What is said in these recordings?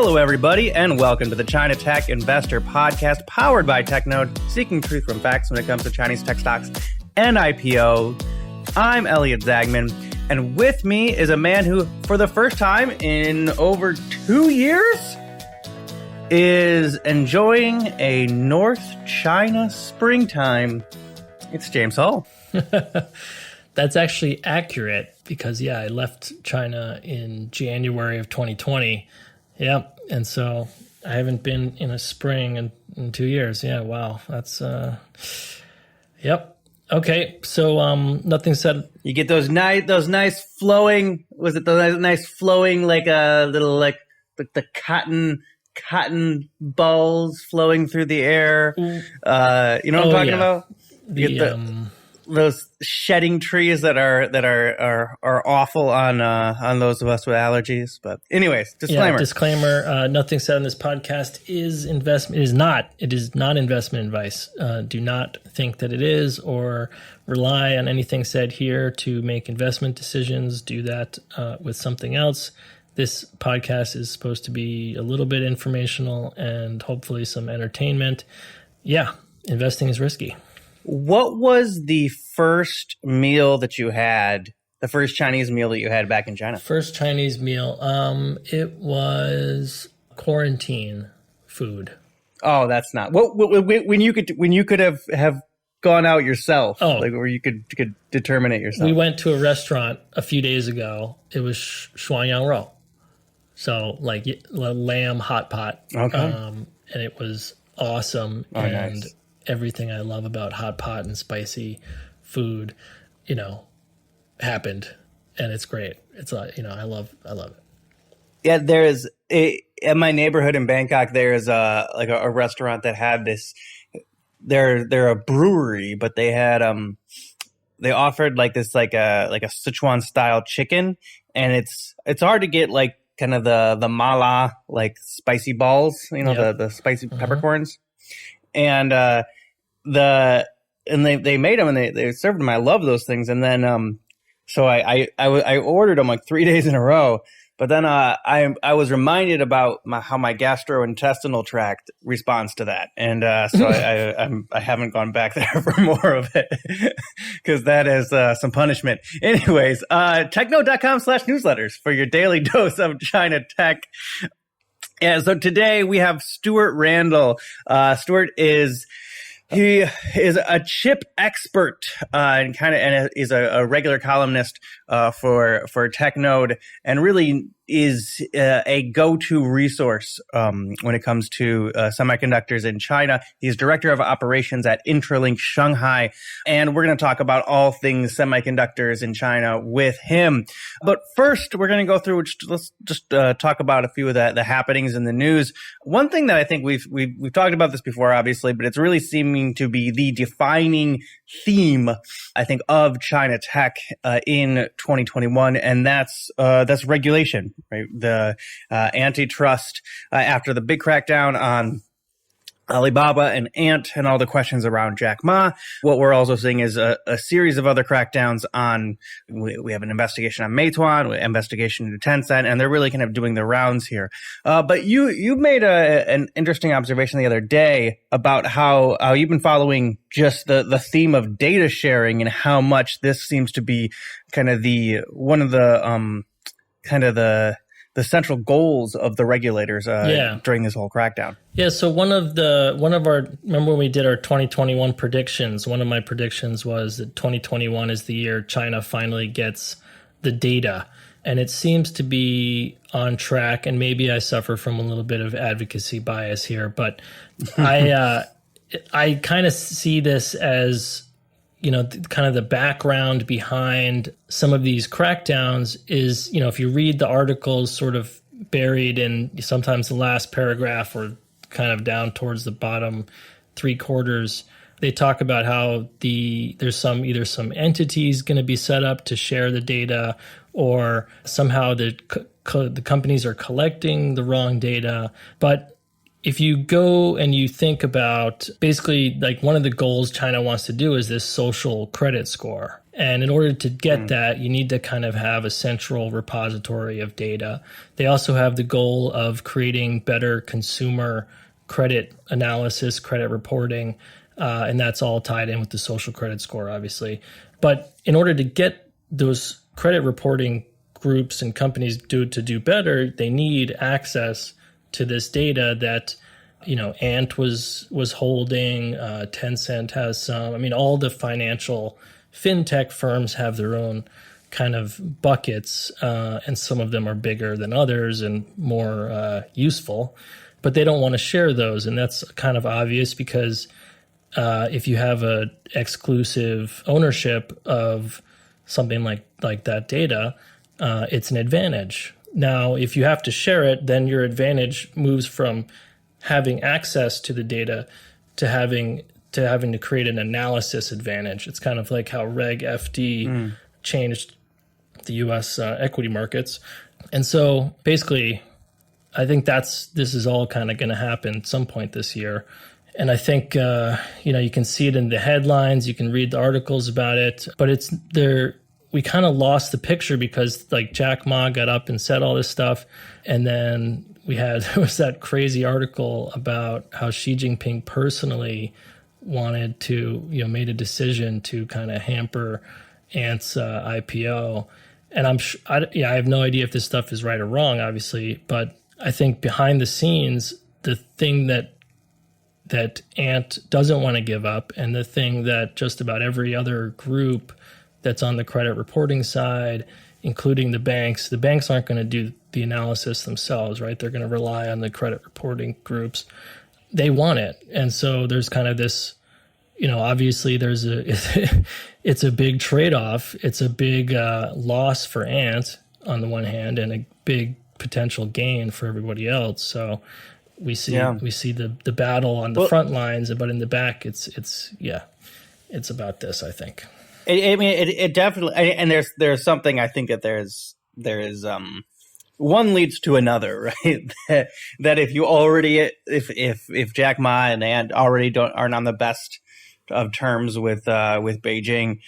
Hello, everybody, and welcome to the China Tech Investor Podcast, powered by TechNode, seeking truth from facts when it comes to Chinese tech stocks and IPO. I'm Elliot Zagman, and with me is a man who, for the first time in over 2 years, is enjoying a North China springtime. It's James Hull. That's actually accurate because, I left China in January of 2020. Yep. And so I haven't been in a spring in 2 years. Yeah. Wow. That's, yep. Okay. So, nothing said. You get those nice flowing, was it the nice flowing, like a little, like the cotton balls flowing through the air. You know what I'm talking about? Those shedding trees that are awful on those of us with allergies. But anyways, disclaimer. Yeah, disclaimer. Nothing said on this podcast is investment. It is not investment advice. Do not think that it is or rely on anything said here to make investment decisions. Do that with something else. This podcast is supposed to be a little bit informational and hopefully some entertainment. Yeah, investing is risky. What was the first meal that you had, the first Chinese meal that you had back in China? First Chinese meal, it was quarantine food. Oh, that's not when you could have gone out yourself. Oh, like where you could determine it yourself. We went to a restaurant a few days ago. It was shuangyang rou, so like lamb hot pot. Okay, and it was awesome. Oh, and nice. Everything I love about hot pot and spicy food, happened, and it's great. It's I love it. Yeah, there's in my neighborhood in Bangkok. There's a restaurant that had this. They're a brewery, but they had they offered like this like a Sichuan style chicken, and it's hard to get like kind of the mala like spicy balls, Yep. the spicy peppercorns, and they made them and they served them. I love those things. And then so I ordered them like 3 days in a row. But then I was reminded about how my gastrointestinal tract responds to that, and so I haven't gone back there for more of it because that is some punishment. Anyways, techno.com/newsletters for your daily dose of China tech. Yeah, so today we have Stuart Randall. Stuart is a chip expert and is a regular columnist for TechNode, and really is a go-to resource when it comes to semiconductors in China. He's director of operations at Intralink Shanghai, and we're going to talk about all things semiconductors in China with him. But first, we're going to go through. Let's just talk about a few of the happenings in the news. One thing that I think we've talked about this before, obviously, but it's really seeming to be the defining theme, I think, of China tech in 2021, and that's regulation. Right, the antitrust after the big crackdown on Alibaba and Ant and all the questions around Jack Ma. What we're also seeing is a series of other crackdowns on, we have an investigation on Meituan, an investigation into Tencent, and they're really kind of doing the rounds here. But you made an interesting observation the other day about how you've been following just the theme of data sharing and how much this seems to be kind of the central goals of the regulators during this whole crackdown. Yeah, so remember when we did our 2021 predictions, one of my predictions was that 2021 is the year China finally gets the data. And it seems to be on track, and maybe I suffer from a little bit of advocacy bias here, but I kind of see this as kind of the background behind some of these crackdowns is, if you read the articles sort of buried in sometimes the last paragraph or kind of down towards the bottom 3/4, they talk about how there's either some entities going to be set up to share the data, or somehow the companies are collecting the wrong data. But if you go and you think about basically like one of the goals China wants to do is this social credit score. And in order to get that, you need to kind of have a central repository of data. They also have the goal of creating better consumer credit analysis, credit reporting, and that's all tied in with the social credit score, obviously. But in order to get those credit reporting groups and companies to do better, they need access to this data that, Ant was holding, Tencent has some. I mean, all the financial fintech firms have their own kind of buckets, and some of them are bigger than others and more useful, but they don't want to share those. And that's kind of obvious because if you have a exclusive ownership of something like that data, it's an advantage. Now, if you have to share it, then your advantage moves from having access to the data to having to create an analysis advantage. It's kind of like how Reg FD changed the U.S. Equity markets. And so basically, I think this is all kind of going to happen at some point this year. And I think, you can see it in the headlines, you can read the articles about it, but it's there. We kind of lost the picture because like Jack Ma got up and said all this stuff. And then there was that crazy article about how Xi Jinping personally wanted to, made a decision to kind of hamper Ant's IPO. And I have no idea if this stuff is right or wrong, obviously, but I think behind the scenes, the thing that Ant doesn't want to give up, and the thing that just about every other group that's on the credit reporting side, including the banks aren't going to do the analysis themselves, right? They're going to rely on the credit reporting groups. They want it. And so there's kind of this, obviously it's a big trade-off. It's a big loss for Ant on the one hand, and a big potential gain for everybody else. So we see the battle on the front lines, but in the back, it's about this, I think. It definitely, and there's something I think that there is one leads to another, right? that if you already if Jack Ma and Ant already aren't on the best of terms with Beijing,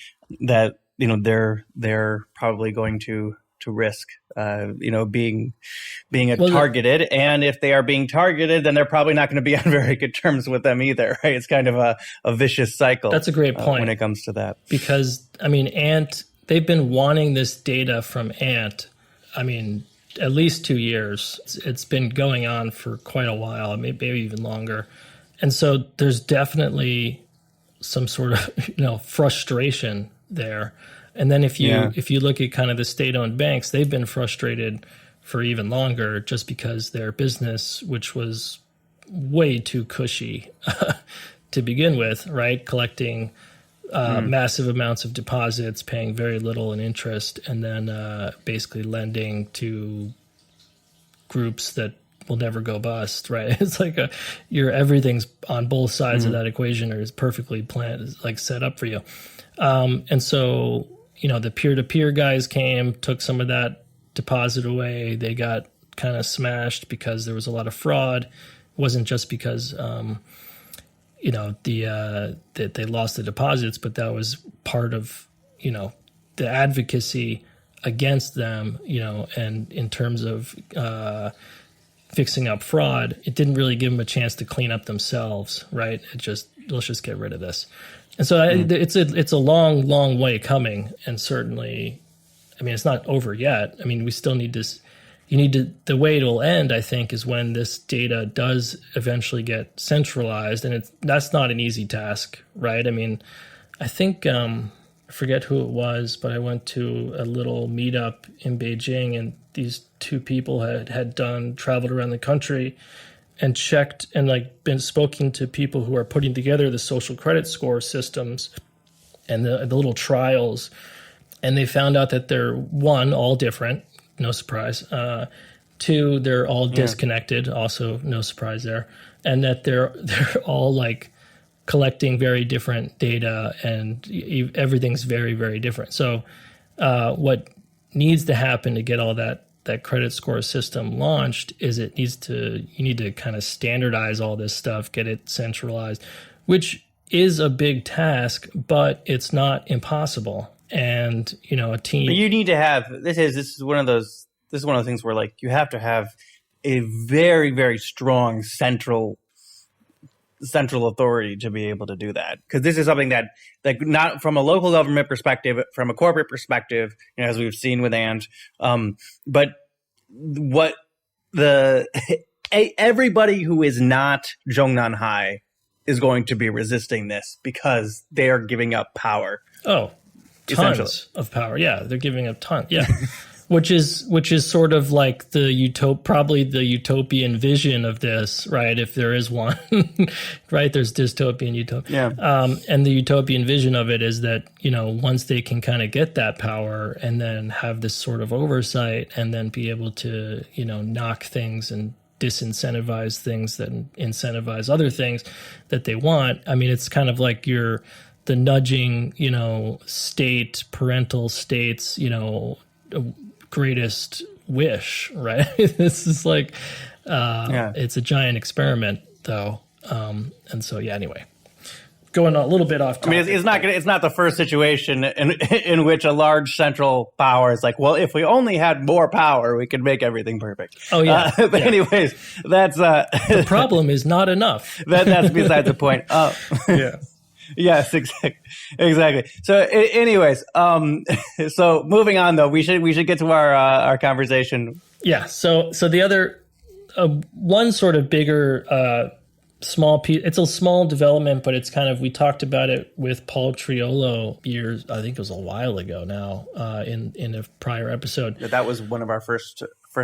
that they're probably going to risk being targeted, and if they are being targeted, then they're probably not going to be on very good terms with them either, right? It's kind of a vicious cycle. That's a great point when it comes to that, because Ant, they've been wanting this data from Ant. At least 2 years. It's been going on for quite a while, maybe even longer, and so there's definitely some sort of frustration there. And then if you look at kind of the state-owned banks, they've been frustrated for even longer, just because their business, which was way too cushy to begin with, right? Collecting massive amounts of deposits, paying very little in interest, and then basically lending to groups that will never go bust, right? It's like everything's on both sides of that equation, or is perfectly planned, like set up for you. And so, the peer-to-peer guys came, took some of that deposit away. They got kind of smashed because there was a lot of fraud. It wasn't just because, that they lost the deposits, but that was part of, the advocacy against them, and in terms of fixing up fraud, it didn't really give them a chance to clean up themselves, right? Let's just get rid of this. And so it's a long, long way coming, and certainly, it's not over yet. We still need this. The way it will end, I think, is when this data does eventually get centralized, and that's not an easy task, right? I think, I forget who it was, but I went to a little meetup in Beijing, and these two people had traveled around the country and checked and been spoken to people who are putting together the social credit score systems and the little trials. And they found out that they're, one, all different, no surprise. Two, they're all disconnected, also no surprise there. And that they're all collecting very different data, and everything's very, very different. So what needs to happen to get all that credit score system launched is you need to kind of standardize all this stuff, get it centralized, which is a big task, but it's not impossible. and a team. But you need to have this is one of those things where like you have to have a very, very strong central authority to be able to do that, because this is something that not from a local government perspective, from a corporate perspective, as we've seen with Ant, but what everybody who is not Zhongnan Hai is going to be resisting this because they are giving up power. Oh, tons of power. Yeah, they're giving up tons. Yeah. Which is sort of like probably the utopian vision of this, right? If there is one, right? There's dystopian, utopia. Yeah. And the utopian vision of it is that, once they can kind of get that power and then have this sort of oversight and then be able to, knock things and disincentivize things that incentivize other things that they want. I mean, it's kind of like the nudging, parental states, greatest wish, right? This is like it's a giant experiment though, and so anyway, going a little bit off topic. I mean, it's not the first situation in which a large central power is like, well, if we only had more power, we could make everything perfect. Oh yeah. But anyways, that's the problem is not enough. That's beside the point. Yeah. Yes, exactly. So, anyways, so moving on though, we should get to our conversation. Yeah. So the other one sort of bigger small piece. It's a small development, but it's kind of, we talked about it with Paul Triolo years. I think it was a while ago now. In a prior episode. That was one of our first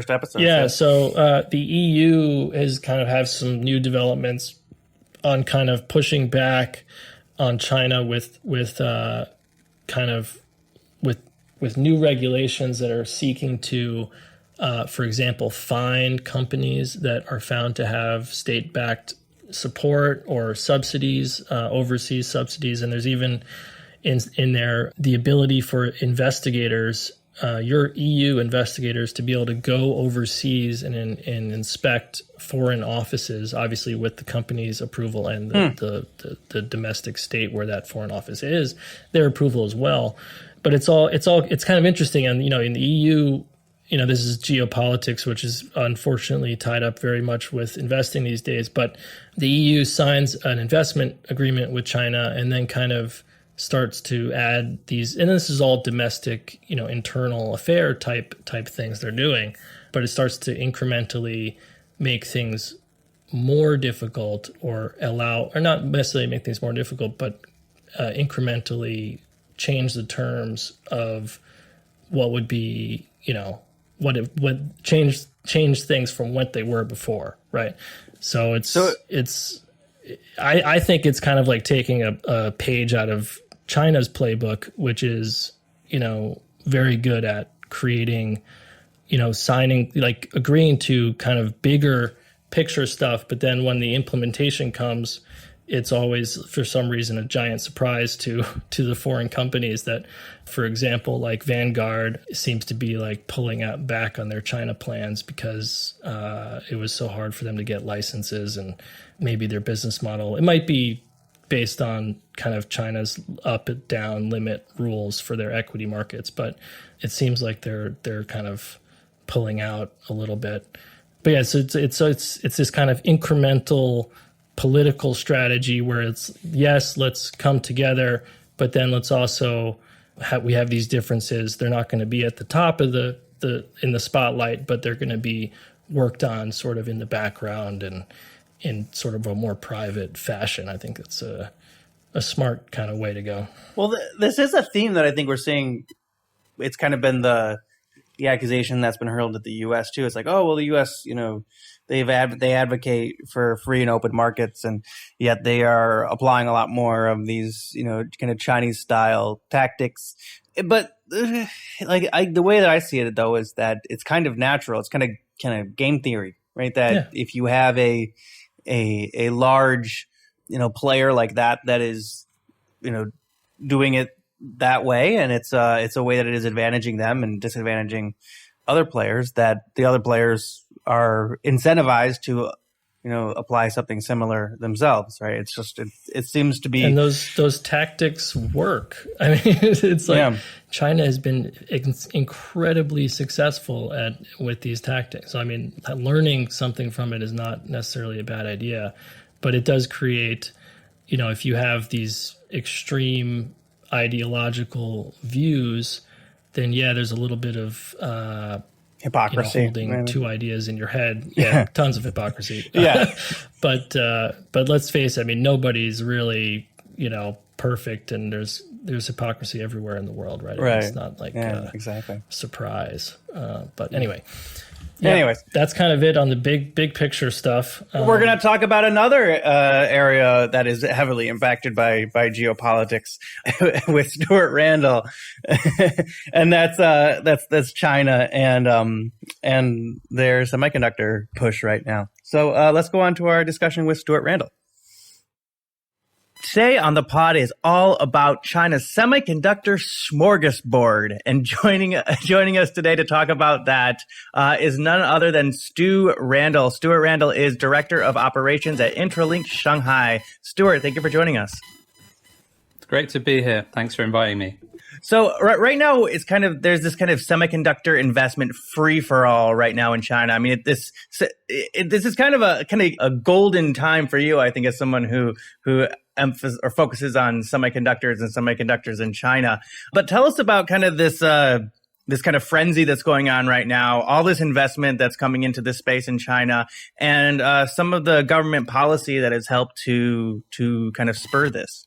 episodes. Yeah. So the EU has kind of have some new developments on kind of pushing back on China with new regulations that are seeking to, for example, fine companies that are found to have state-backed support or subsidies, overseas subsidies, and there's even in there the ability for investigators, your EU investigators, to be able to go overseas and inspect foreign offices, obviously with the company's approval and the domestic state where that foreign office is, their approval as well. But it's kind of interesting. And, in the EU, this is geopolitics, which is unfortunately tied up very much with investing these days. But the EU signs an investment agreement with China and then kind of starts to add these, and this is all domestic, internal affair type things they're doing, but it starts to incrementally make things more difficult or not necessarily make things more difficult, but incrementally change the terms of what would be, what change things from what they were before, right? So I think it's kind of like taking a page out of China's playbook, which is, very good at creating, signing, like agreeing to kind of bigger picture stuff. But then when the implementation comes, it's always, for some reason, a giant surprise to the foreign companies that, for example, like Vanguard seems to be like pulling back on their China plans because it was so hard for them to get licenses, and maybe their business model, it might be based on kind of China's up and down limit rules for their equity markets, but it seems like they're kind of pulling out a little bit. But yeah, so it's this kind of incremental political strategy where it's, yes, let's come together, but then let's also we have these differences. They're not going to be at the top of in the spotlight, but they're going to be worked on sort of in the background and in sort of a more private fashion. I think it's a smart kind of way to go. Well, this is a theme that I think we're seeing. It's kind of been the accusation that's been hurled at the U.S. too. It's like, oh, well, the U.S., they advocate for free and open markets, and yet they are applying a lot more of these, kind of Chinese style tactics. But the way that I see it though is that it's kind of natural. It's kind of game theory, right? That if you have a large, player like that is, doing it that way, and it's a way that it is advantaging them and disadvantaging other players, that the other players are incentivized to apply something similar themselves, right? It's just it seems to be, and those tactics work. I mean, it's like China has been incredibly successful with these tactics. So, I mean, learning something from it is not necessarily a bad idea, but it does create, if you have these extreme ideological views, then there's a little bit of hypocrisy, holding two ideas in your head. Tons of hypocrisy. But let's face it, I mean, nobody's really perfect, and there's hypocrisy everywhere in the world, right? It's not like exactly surprise. But anyway. Anyways, that's kind of it on the big picture stuff. We're going to talk about another area that is heavily impacted by geopolitics with Stuart Randall, and that's China and their semiconductor push right now. So let's go on to our discussion with Stuart Randall. Today on the pod is all about China's semiconductor smorgasbord, and joining us today to talk about that is none other than Stu Randall. Stuart Randall is Director of Operations at Intralink Shanghai. Stuart, thank you for joining us. It's great to be here. Thanks for inviting me. So right now, it's there's this kind of semiconductor investment free for all right now in China. I mean, this is kind of a golden time for you, I think, as someone who focuses on semiconductors in China. But tell us about kind of this kind of frenzy that's going on right now, all this investment that's coming into this space in China, and some of the government policy that has helped to kind of spur this.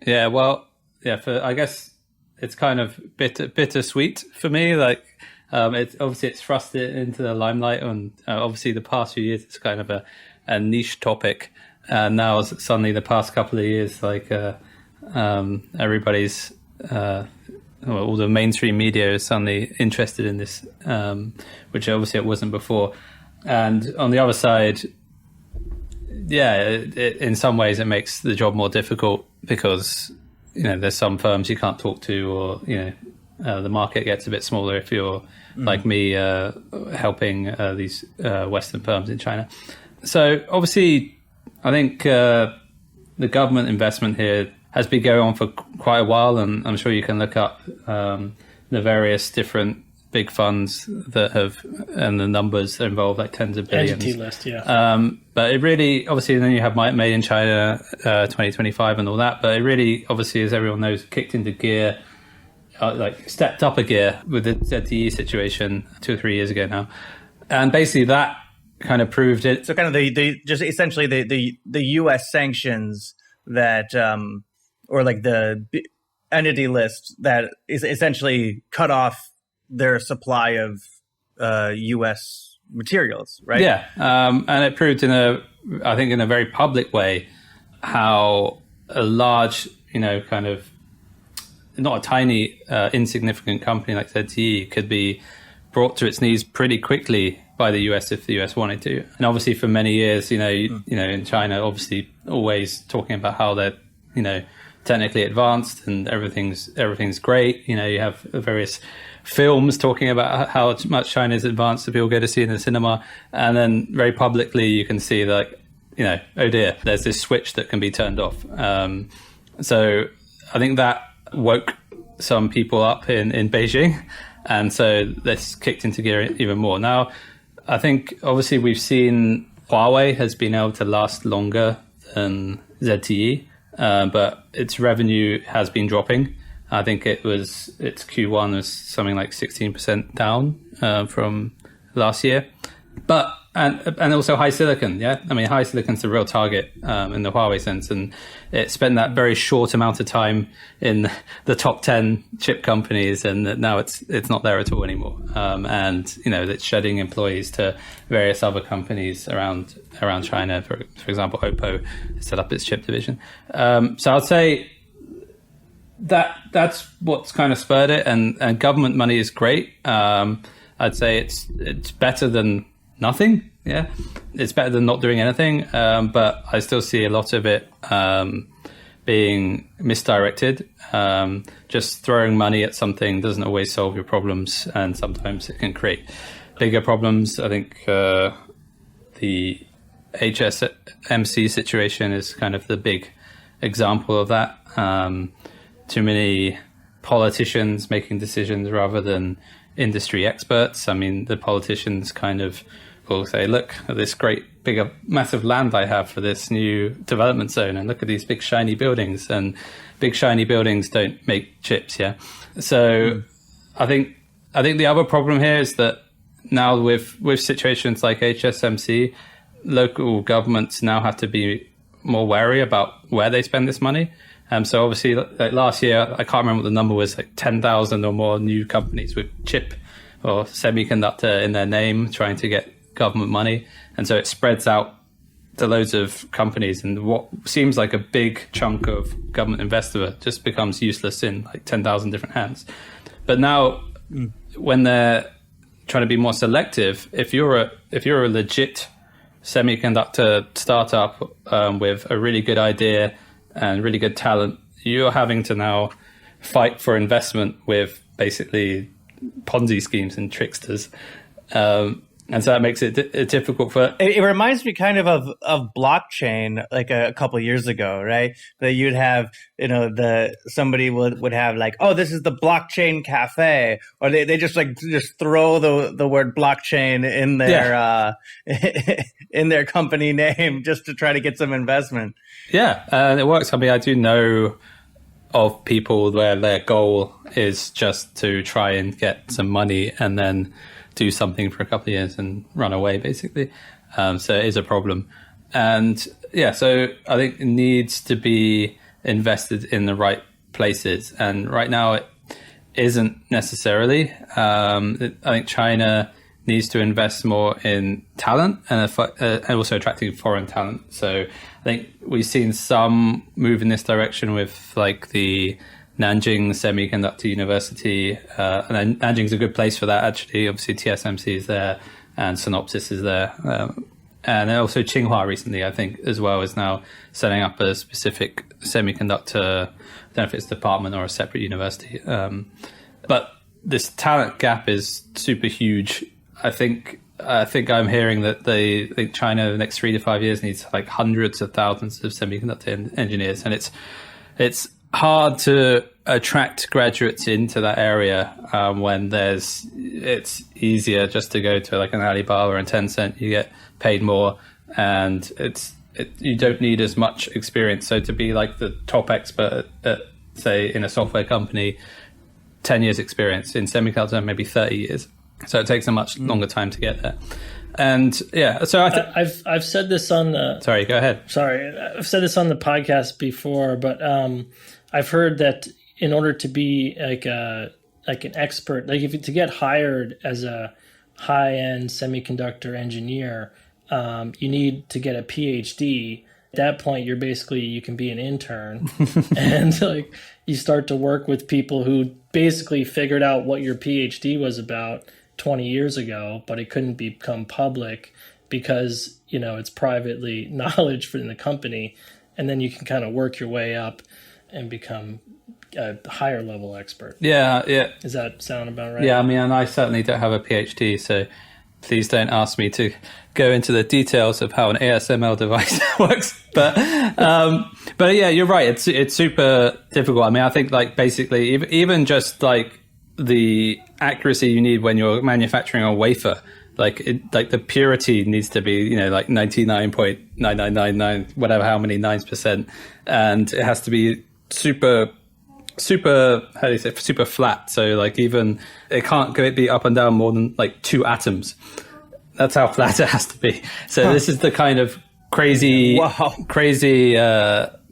Yeah, well, I guess it's kind of bittersweet for me. Like, it's thrust it into the limelight, and obviously the past few years it's kind of a niche topic. And now suddenly the past couple of years, like everybody's, all the mainstream media is suddenly interested in this, which obviously it wasn't before. And on the other side, in some ways it makes the job more difficult because there's some firms you can't talk to, or the market gets a bit smaller if you're like me, helping these Western firms in China. So obviously, I think the government investment here has been going on for quite a while, and I'm sure you can look up the various different big funds that have, and the numbers involved, like tens of billions. Entity list, but it really, obviously, then you have Made in China 2025 and all that. But it really, obviously, as everyone knows, kicked into gear, stepped up a gear with the ZTE situation 2 or 3 years ago now, and basically that kind of proved it. So kind of the U.S. sanctions that, or like the entity list that is essentially cut off their supply of U.S. materials, right? Yeah, and it proved in a very public way how a large, kind of not a tiny, insignificant company like ZTE could be brought to its knees pretty quickly by the US if the US wanted to. And obviously for many years, in China, obviously always talking about how they're, technically advanced and everything's great. You have various films talking about how much China is advanced that people go to see in the cinema. And then very publicly you can see oh dear, there's this switch that can be turned off. So I think that woke some people up in Beijing. And so this kicked into gear even more. Now, I think obviously we've seen Huawei has been able to last longer than ZTE, but its revenue has been dropping. I think its Q1 was something like 16% down from last year. But and also HiSilicon, yeah. I mean, HiSilicon's the real target in the Huawei sense, and it spent that very short amount of time in the top 10 chip companies, and now it's not there at all anymore. And it's shedding employees to various other companies around China. For example, Oppo set up its chip division. So I'd say that's what's kind of spurred it, and government money is great. I'd say it's better than nothing. Yeah, it's better than not doing anything. But I still see a lot of it being misdirected. Just throwing money at something doesn't always solve your problems, and sometimes it can create bigger problems. I think the HSMC situation is kind of the big example of that. Too many politicians making decisions rather than industry experts. I mean, the politicians kind of will say, look at this great, big, massive land I have for this new development zone, and look at these big shiny buildings, and big shiny buildings don't make chips. Yeah. So I think the other problem here is that now with situations like HSMC, local governments now have to be more wary about where they spend this money. So obviously, like last year, I can't remember what the number was, like 10,000 or more new companies with chip or semiconductor in their name trying to get government money. And so it spreads out to loads of companies, and what seems like a big chunk of government investor just becomes useless in like 10,000 different hands. But now when they're trying to be more selective, if you're a legit semiconductor startup with a really good idea and really good talent, you're having to now fight for investment with basically Ponzi schemes and tricksters. And so that makes it difficult for... It reminds me kind of blockchain, like a couple of years ago, right? That you'd have, somebody would have like, oh, this is the blockchain cafe, or they just throw the word blockchain in their in their company name just to try to get some investment. Yeah, and it works. I mean, I do know of people where their goal is just to try and get some money and then do something for a couple of years and run away, basically. So it is a problem. And yeah, so I think it needs to be invested in the right places. And right now it isn't necessarily. I think China needs to invest more in talent and also attracting foreign talent. So I think we've seen some move in this direction with like the Nanjing Semiconductor University, and Nanjing's a good place for that, actually. Obviously, TSMC is there, and Synopsys is there. And also Tsinghua recently, I think, as well, is now setting up a specific semiconductor, I don't know if it's a department or a separate university. But this talent gap is super huge. I think I'm hearing that they think China in the next 3 to 5 years needs like hundreds of thousands of semiconductor engineers, and it's hard to attract graduates into that area when it's easier just to go to like an Alibaba and Tencent. You get paid more, and you don't need as much experience. So to be like the top expert at say in a software company, 10 years experience. In semiconductor, maybe 30 years. So it takes a much longer time to get there. And yeah, so I've said this on the... Sorry, go ahead. Sorry, I've said this on the podcast before, but I've heard that in order to be like an expert, like to get hired as a high-end semiconductor engineer, you need to get a PhD. At that point, you can be an intern, and like you start to work with people who basically figured out what your PhD was about 20 years ago, but it couldn't become public because it's privately knowledge for the company, and then you can kind of work your way up and become a higher level expert. Yeah. Does that sound about right? Yeah, I mean, and I certainly don't have a PhD, so please don't ask me to go into the details of how an ASML device works. But yeah, you're right. It's super difficult. I mean, I think like basically even just like the accuracy you need when you're manufacturing a wafer, like the purity needs to be like 99.9999 whatever, how many 9%, and it has to be super how do you say, super flat. So like even it can't be up and down more than like 2 atoms. That's how flat it has to be. So This is the kind of crazy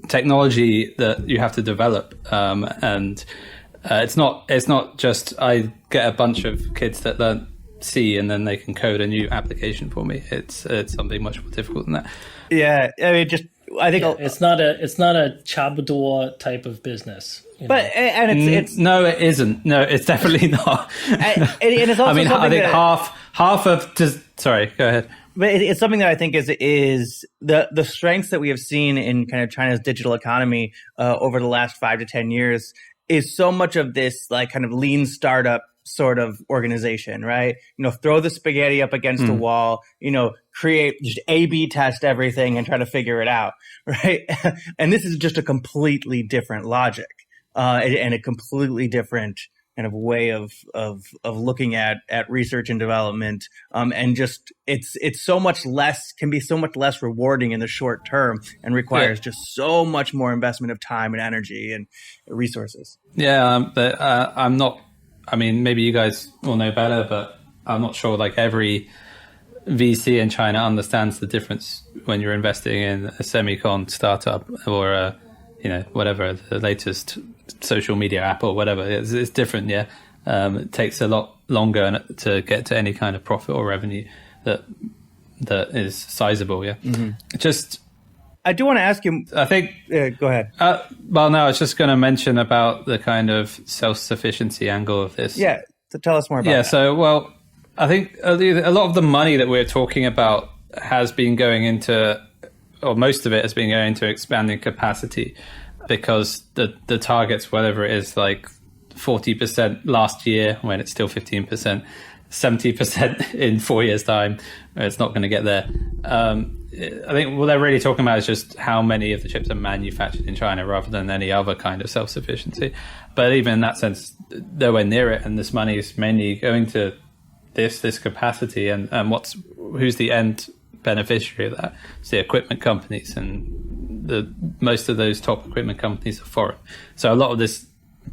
technology that you have to develop, and it's not just I get a bunch of kids that learn C and then they can code a new application for me. It's something much more difficult than that. Yeah, I mean, I think it's not a Chabador type of business. But and it's no, it isn't. No, it's definitely not. And it's also I think half of just sorry. Go ahead. But it's something that I think is the strengths that we have seen in kind of China's digital economy over the last 5 to 10 years is so much of this like kind of lean startup sort of organization, right? Throw the spaghetti up against the wall, create, just A/B test everything and try to figure it out, right? And this is just a completely different logic, and a completely different kind of way of looking at research and development, and just it's can be so much less rewarding in the short term, and requires just so much more investment of time and energy and resources. But I'm not. I mean, maybe you guys will know better, but I'm not sure. Like every VC in China understands the difference when you're investing in a semicon startup or whatever, the latest social media app or whatever. It's different, yeah. It takes a lot longer to get to any kind of profit or revenue that is sizable, yeah. Just, I do want to ask you. I think. Go ahead. Well, no, I was just going to mention about the kind of self-sufficiency angle of this. Yeah, so tell us more about that. Yeah, so, well, I think a lot of the money that we're talking about has been going into, or most of it has been going into expanding capacity, because the targets, whatever it is, like 40% last year when it's still 15%, 70% in 4 years' time, it's not going to get there. I think what they're really talking about is just how many of the chips are manufactured in China rather than any other kind of self-sufficiency. But even in that sense, nowhere near it, and this money is mainly going to this capacity, and who's the end beneficiary of that? It's the equipment companies, and most of those top equipment companies are foreign. So a lot of this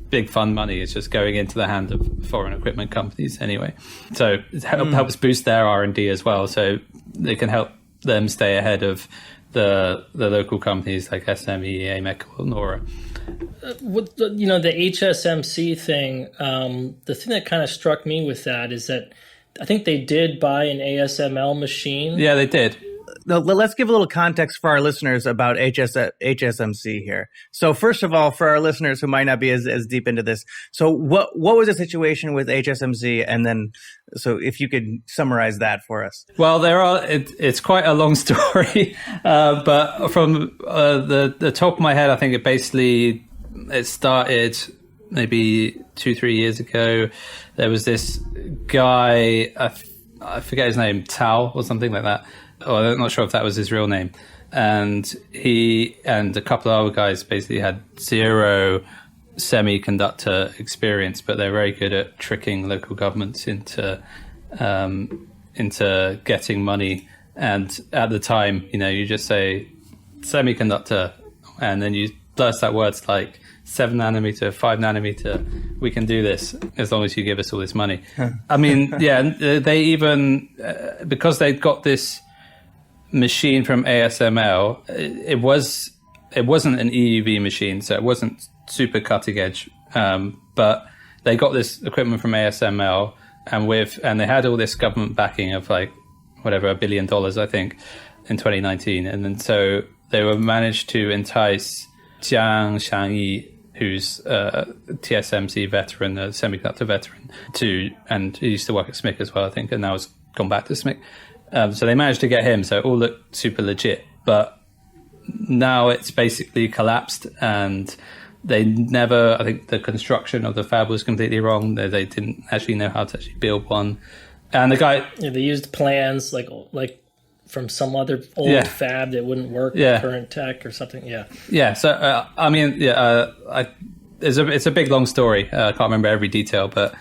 big fund money is just going into the hand of foreign equipment companies anyway. So it helps boost their R&D as well, so they can help them stay ahead of the local companies like SME, AMEC, or Nora. The HSMC thing, the thing that kind of struck me with that is that I think they did buy an ASML machine. Yeah, they did. Let's give a little context for our listeners about HSMC here. So first of all, for our listeners who might not be as deep into this, so what was the situation with HSMC? And then, so if you could summarize that for us. Well, it's quite a long story, but from the top of my head, I think it started maybe 2-3 years ago. There was this guy, I forget his name, Tao or something like that. Oh, I'm not sure if that was his real name. And he and a couple of other guys basically had zero semiconductor experience, but they're very good at tricking local governments into getting money. And at the time, you just say semiconductor, and then you burst out words like 7 nanometer, 5 nanometer, we can do this as long as you give us all this money. I mean, yeah, they even, because they'd got this machine from ASML, it wasn't an EUV machine, so it wasn't super cutting edge, but they got this equipment from ASML, and they had all this government backing of like whatever $1 billion, I think, in 2019, and then so they were managed to entice Jiang Shangyi, who's a TSMC veteran, a semiconductor veteran, and he used to work at SMIC as well, I think, and now has gone back to SMIC. So they managed to get him, so it all looked super legit. But now it's basically collapsed, and they never, I think the construction of the fab was completely wrong. They didn't actually know how to actually build one. And the guy... Yeah, they used plans like from some other old fab that wouldn't work with current tech or something. Yeah. Yeah, so, I mean, it's a big, long story. I can't remember every detail, but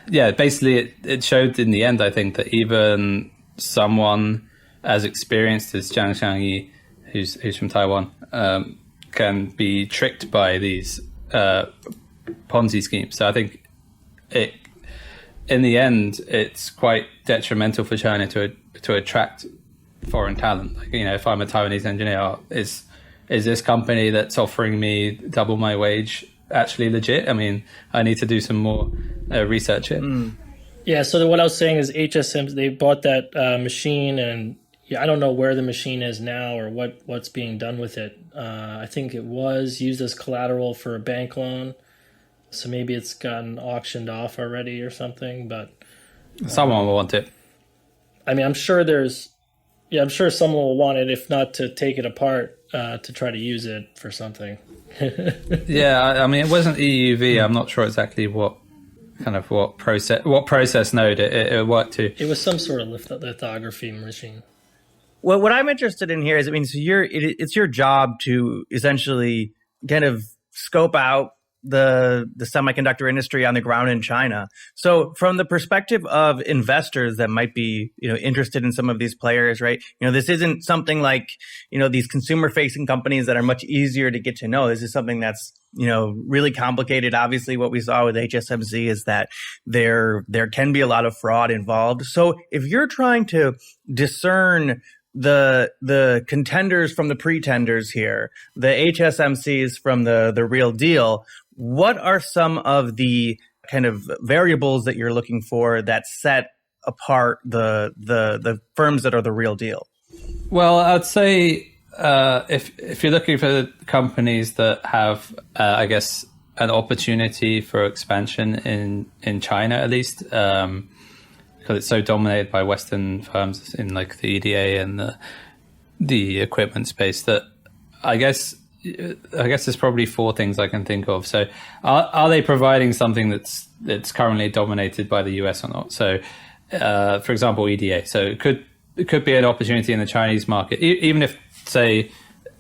yeah, basically it showed in the end, I think, that even someone as experienced as Jiang Shangyi, who's from Taiwan, can be tricked by these Ponzi schemes. So I think in the end, it's quite detrimental for China to attract foreign talent. Like, if I'm a Taiwanese engineer, is this company that's offering me double my wage actually legit? I mean, I need to do some more research here. Yeah, so what I was saying is HSM, they bought that machine, and I don't know where the machine is now or what's being done with it. I think it was used as collateral for a bank loan, so maybe it's gotten auctioned off already or something. But someone will want it. I mean, I'm sure someone will want it, if not to take it apart to try to use it for something. Yeah, I mean, it wasn't EUV. I'm not sure exactly what kind of what process node it worked to. It was some sort of lithography machine. Well, what I'm interested in here is, I mean, so it's your job to essentially kind of scope out the semiconductor industry on the ground in China. So from the perspective of investors that might be, interested in some of these players, right? This isn't something like, these consumer facing companies that are much easier to get to know. This is something that's, really complicated. Obviously, what we saw with HSMC is that there can be a lot of fraud involved. So if you're trying to discern the contenders from the pretenders here, the HSMCs from the real deal, what are some of the kind of variables that you're looking for that set apart the firms that are the real deal? Well, I'd say if you're looking for companies that have, I guess, an opportunity for expansion in China, at least, because it's so dominated by Western firms in like the EDA and the equipment space, that I guess there's probably four things I can think of. So are they providing something that's currently dominated by the US or not? So for example, EDA. So it could be an opportunity in the Chinese market, even if, say,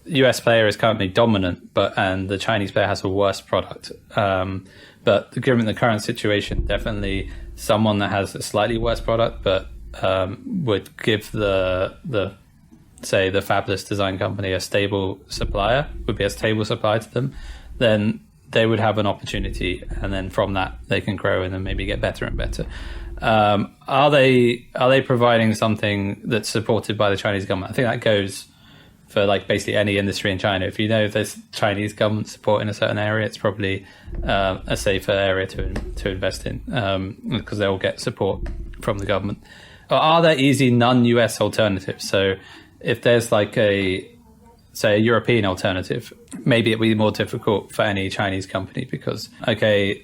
US player is currently dominant, and the Chinese player has a worse product. But given the current situation, definitely someone that has a slightly worse product, but would give the fabless design company a stable supplier, would be a stable supplier to them, then they would have an opportunity, and then from that they can grow and then maybe get better and better. Are they providing something that's supported by the Chinese government? I think that goes for like basically any industry in China. If there's Chinese government support in a certain area, it's probably a safer area to invest in, because they'll get support from the government. Or are there easy non-US alternatives? So if there's like a European alternative, maybe it'll be more difficult for any Chinese company because, okay,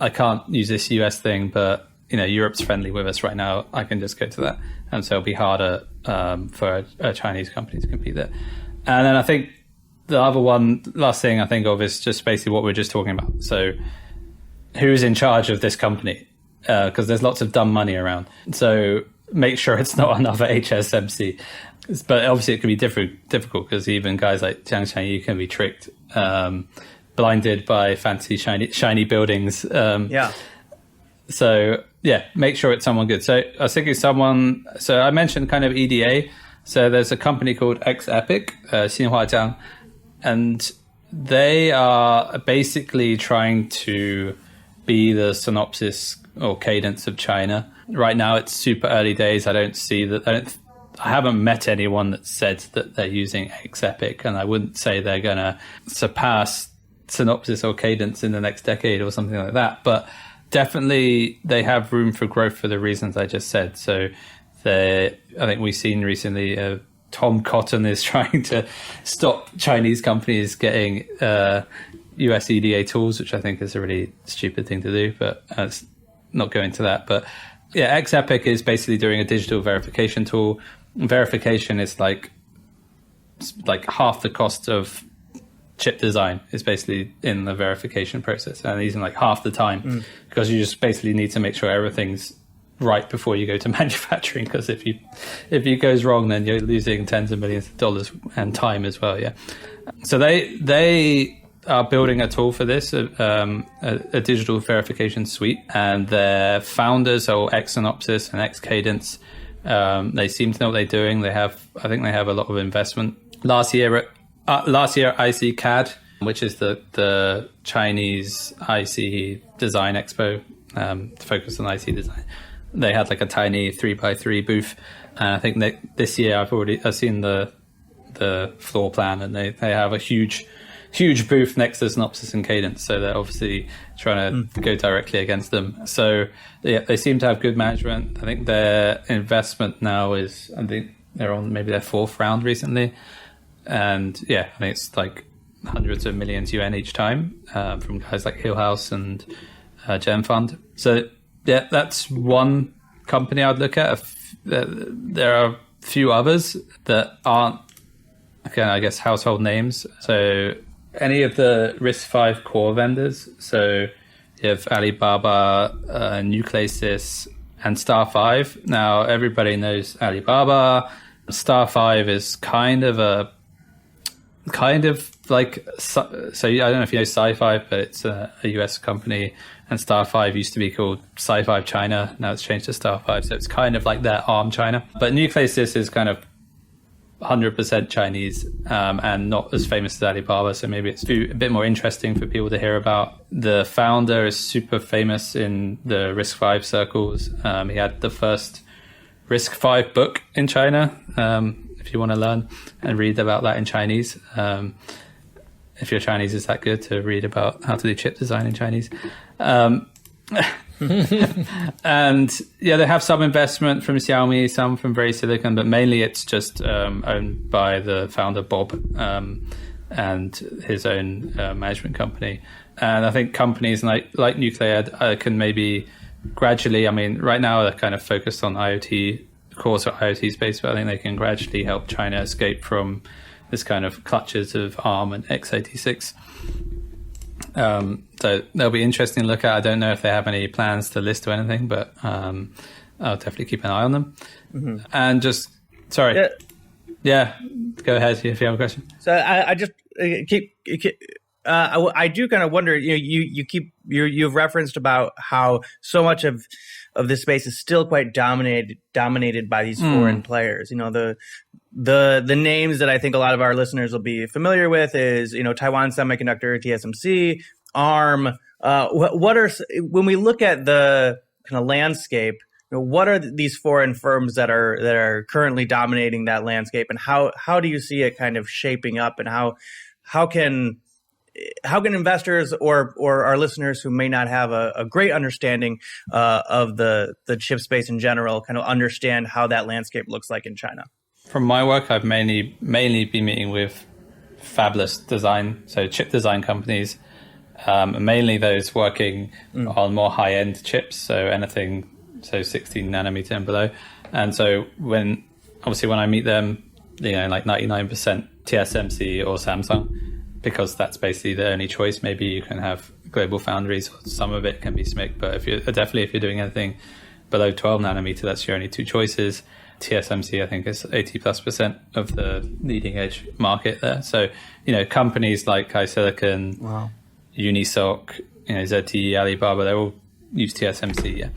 I can't use this US thing, but Europe's friendly with us right now. I can just go to that. And so it'll be harder for a Chinese company to compete there. And then I think the last thing I think of is just basically what we're just talking about. So who's in charge of this company? Because there's lots of dumb money around. So make sure it's not another HSMC. But obviously it can be difficult because even guys like Jiang Qianyu can be tricked, blinded by fancy shiny buildings. So yeah, make sure it's someone good. So I was thinking so I mentioned kind of EDA. So there's a company called XEpic, Xinhuajiang, and they are basically trying to be the Synopsys or Cadence of China. Right now it's super early days. I haven't met anyone that said that they're using XEpic, and I wouldn't say they're going to surpass Synopsys or Cadence in the next decade or something like that. But definitely they have room for growth for the reasons I just said. So I think we've seen recently Tom Cotton is trying to stop Chinese companies getting US EDA tools, which I think is a really stupid thing to do, but let's not go into that. But yeah, XEpic is basically doing a digital verification tool. Verification is like half the cost of chip design is basically in the verification process, and even like half the time, because you just basically need to make sure everything's right before you go to manufacturing, because if it goes wrong, then you're losing tens of millions of dollars and time as well. Yeah, so they are building a tool for this, a digital verification suite, and their founders are ex-Synopsys and ex-Cadence. They seem to know what they're doing. I think they have a lot of investment. Last year IC CAD, which is the Chinese IC design expo, focused on IC design. They had like a tiny 3x3 booth, and I think that this year I've seen the floor plan, and they have a huge booth next to Synopsys and Cadence, so they're obviously trying to go directly against them. So yeah, they seem to have good management. I think their investment now they're on maybe their fourth round recently. And yeah, I think it's like hundreds of millions yuan each time from guys like Hillhouse and Gem Fund. So yeah, that's one company I'd look at. There are a few others that aren't, again, I guess, household names. So any of the RISC-V core vendors. So You have Alibaba, Nucleus, and Star 5. Now, everybody knows Alibaba. Star 5 is kind of like, so I don't know if you know Sci-Fi, but it's a US company, and Star 5 used to be called Sci-Fi China. Now it's changed to Star 5, so it's kind of like their arm China. But Nucleus is kind of 100% Chinese, and not as famous as Alibaba, so maybe it's a bit more interesting for people to hear about. The founder is super famous in the RISC-V circles. He had the first RISC-V book in China, if you want to learn and read about that in Chinese. If your Chinese is that good, to read about how to do chip design in Chinese. And yeah, they have some investment from Xiaomi, some from Very Silicon, but mainly it's just owned by the founder Bob and his own management company. And I think companies like Nuclead can maybe gradually, I mean, right now they're kind of focused on IoT, core IoT space, but I think they can gradually help China escape from this kind of clutches of ARM and x86. So they'll be interesting to look at. I don't know if they have any plans to list or anything, but I'll definitely keep an eye on them. Mm-hmm. And just, sorry. Yeah, go ahead if you have a question. So I just I do kind of wonder, you've referenced about how so much of this space is still quite dominated by these foreign players. The names that I think a lot of our listeners will be familiar with is, Taiwan Semiconductor, TSMC, ARM. What are, when we look at the kind of landscape, what are these foreign firms that are currently dominating that landscape, and how do you see it kind of shaping up, and how can investors or our listeners who may not have a great understanding of the chip space in general kind of understand how that landscape looks like in China? From my work, I've mainly been meeting with fabless design, so chip design companies, mainly those working on more high-end chips, so anything, 16 nanometer and below. And so when I meet them, like 99% TSMC or Samsung, because that's basically the only choice. Maybe you can have global foundries, or some of it can be SMIC, but if you're doing anything below 12 nanometer, that's your only two choices. TSMC, I think, is 80+% of the leading edge market there. So, companies like HiSilicon, wow, Unisoc, ZTE, Alibaba, they all use TSMC,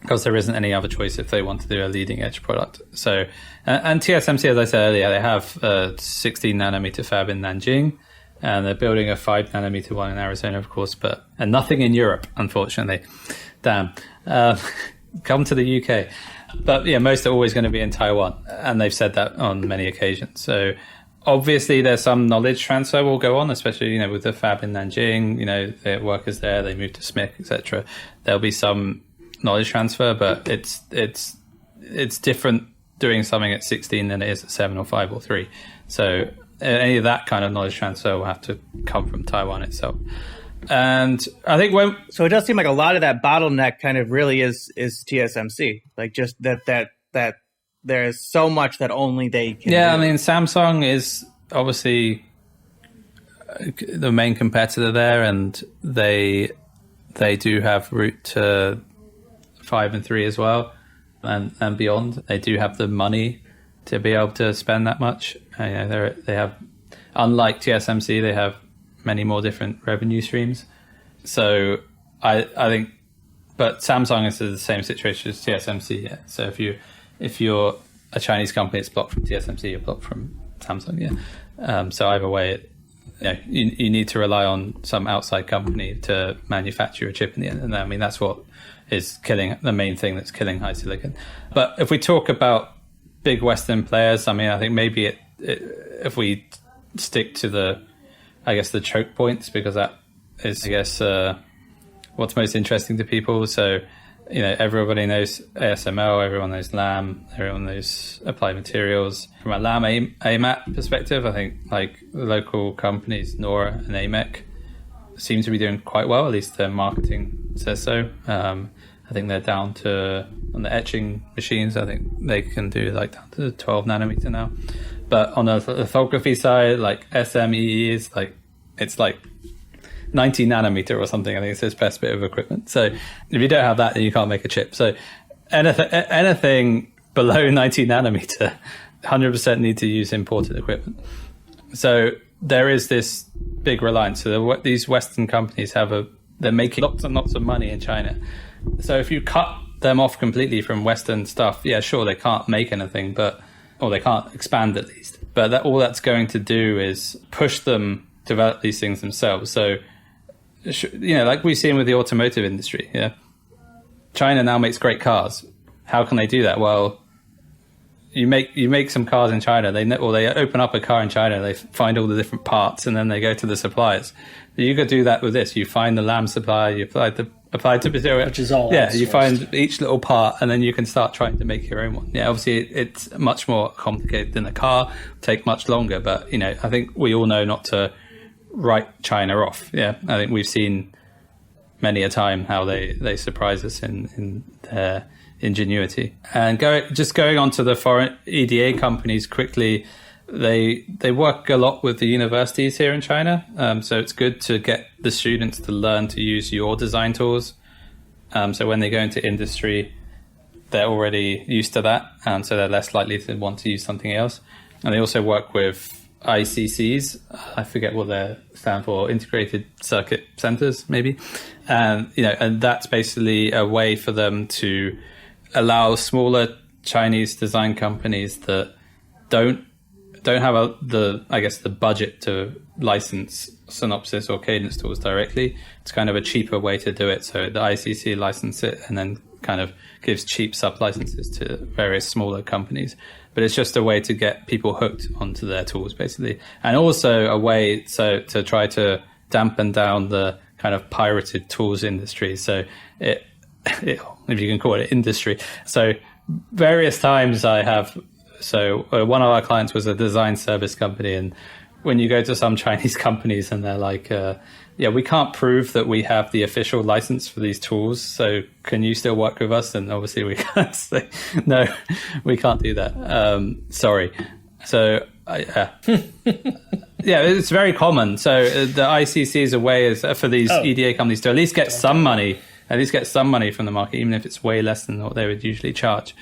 because there isn't any other choice if they want to do a leading edge product. So, and TSMC, as I said earlier, they have a 16 nanometer fab in Nanjing, and they're building a 5 nanometer one in Arizona, of course, and nothing in Europe, unfortunately. Damn. Come to the UK. But yeah, most are always going to be in Taiwan, and they've said that on many occasions. So obviously there's some knowledge transfer will go on, especially, with the fab in Nanjing, their workers there, they move to SMIC, etc. There'll be some knowledge transfer, but it's different doing something at 16 than it is at 7 or 5 or 3. So any of that kind of knowledge transfer will have to come from Taiwan itself. And I think so it does seem like a lot of that bottleneck kind of really is TSMC, like just that there's so much that only they can do. I mean, Samsung is obviously the main competitor there, and they do have route to 5 and 3 as well, and beyond. They do have the money to be able to spend that much. They have, unlike TSMC, they have many more different revenue streams. So I think, but Samsung is in the same situation as TSMC. Yeah. So if you're a Chinese company, it's blocked from TSMC, you're blocked from Samsung. Yeah. So either way, you need to rely on some outside company to manufacture a chip in the end. And I mean, that's what is killing, the main thing that's killing HiSilicon. But if we talk about big Western players, I mean, I think maybe if we stick to the choke points, because that is, what's most interesting to people. So, everybody knows ASML, everyone knows Lam, everyone knows Applied Materials. From a Lam AMAT perspective, I think like the local companies, Nora and AMEC, seem to be doing quite well, at least their marketing says so. I think they're down to, on the etching machines, I think they can do like down to 12 nanometer now. But on the lithography side, like SMEE is like, it's like 90 nanometer or something. I think it's his best bit of equipment. So if you don't have that, then you can't make a chip. So anything below 90 nanometer, 100% need to use imported equipment. So there is this big reliance. So these Western companies they're making lots and lots of money in China. So if you cut them off completely from Western stuff, yeah, sure, they can't make anything, or they can't expand at least. But all that's going to do is push them to develop these things themselves. So, like we've seen with the automotive industry, yeah, China now makes great cars. How can they do that? Well, you make some cars in China. They open up a car in China. They find all the different parts, and then they go to the suppliers. You could do that with this. You find the Lam supplier. You apply to material, which is all yeah. outsourced. You find each little part, and then you can start trying to make your own one. Yeah, obviously it's much more complicated than a car. Take much longer, but I think we all know not to write China off. Yeah, I think we've seen many a time how they surprise us in their ingenuity. And going on to the foreign EDA companies quickly, they work a lot with the universities here in China. So it's good to get the students to learn to use your design tools. So when they go into industry, they're already used to that. So they're less likely to want to use something else. And they also work with ICCs. I forget what they stand for, integrated circuit centers, maybe. And that's basically a way for them to allow smaller Chinese design companies that don't have the budget to license Synopsys or Cadence tools directly. It's kind of a cheaper way to do it. So the ICC license it and then kind of gives cheap sub-licenses to various smaller companies. But it's just a way to get people hooked onto their tools, basically. And also a way to try to dampen down the kind of pirated tools industry. So if you can call it industry. So various times one of our clients was a design service company, and when you go to some Chinese companies and they're like, we can't prove that we have the official license for these tools, so can you still work with us? And obviously we can't say, no, we can't do that. Sorry. So it's very common. So the ICC is a way for these EDA companies to at least get some money from the market, even if it's way less than what they would usually charge.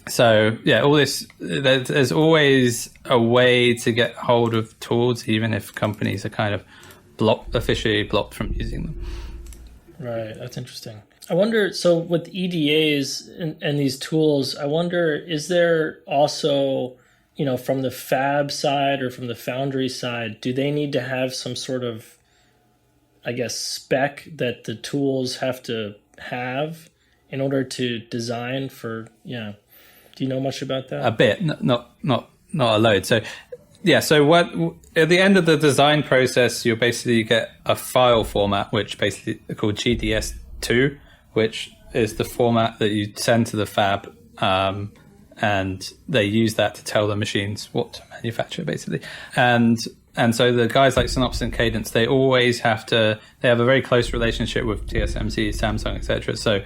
So all this, there's always a way to get hold of tools, even if companies are kind of officially blocked from using them. Right, that's interesting. I wonder, so with EDAs and these tools, I wonder, is there also, from the fab side or from the foundry side, do they need to have some sort of, spec that the tools have to have in order to design for, Do you know much about that? A bit, not a load. So what at the end of the design process, you basically get a file format, which basically is called GDS2, which is the format that you send to the fab, and they use that to tell the machines what to manufacture, basically. And so the guys like Synopsys and Cadence, they always they have a very close relationship with TSMC, Samsung, etc.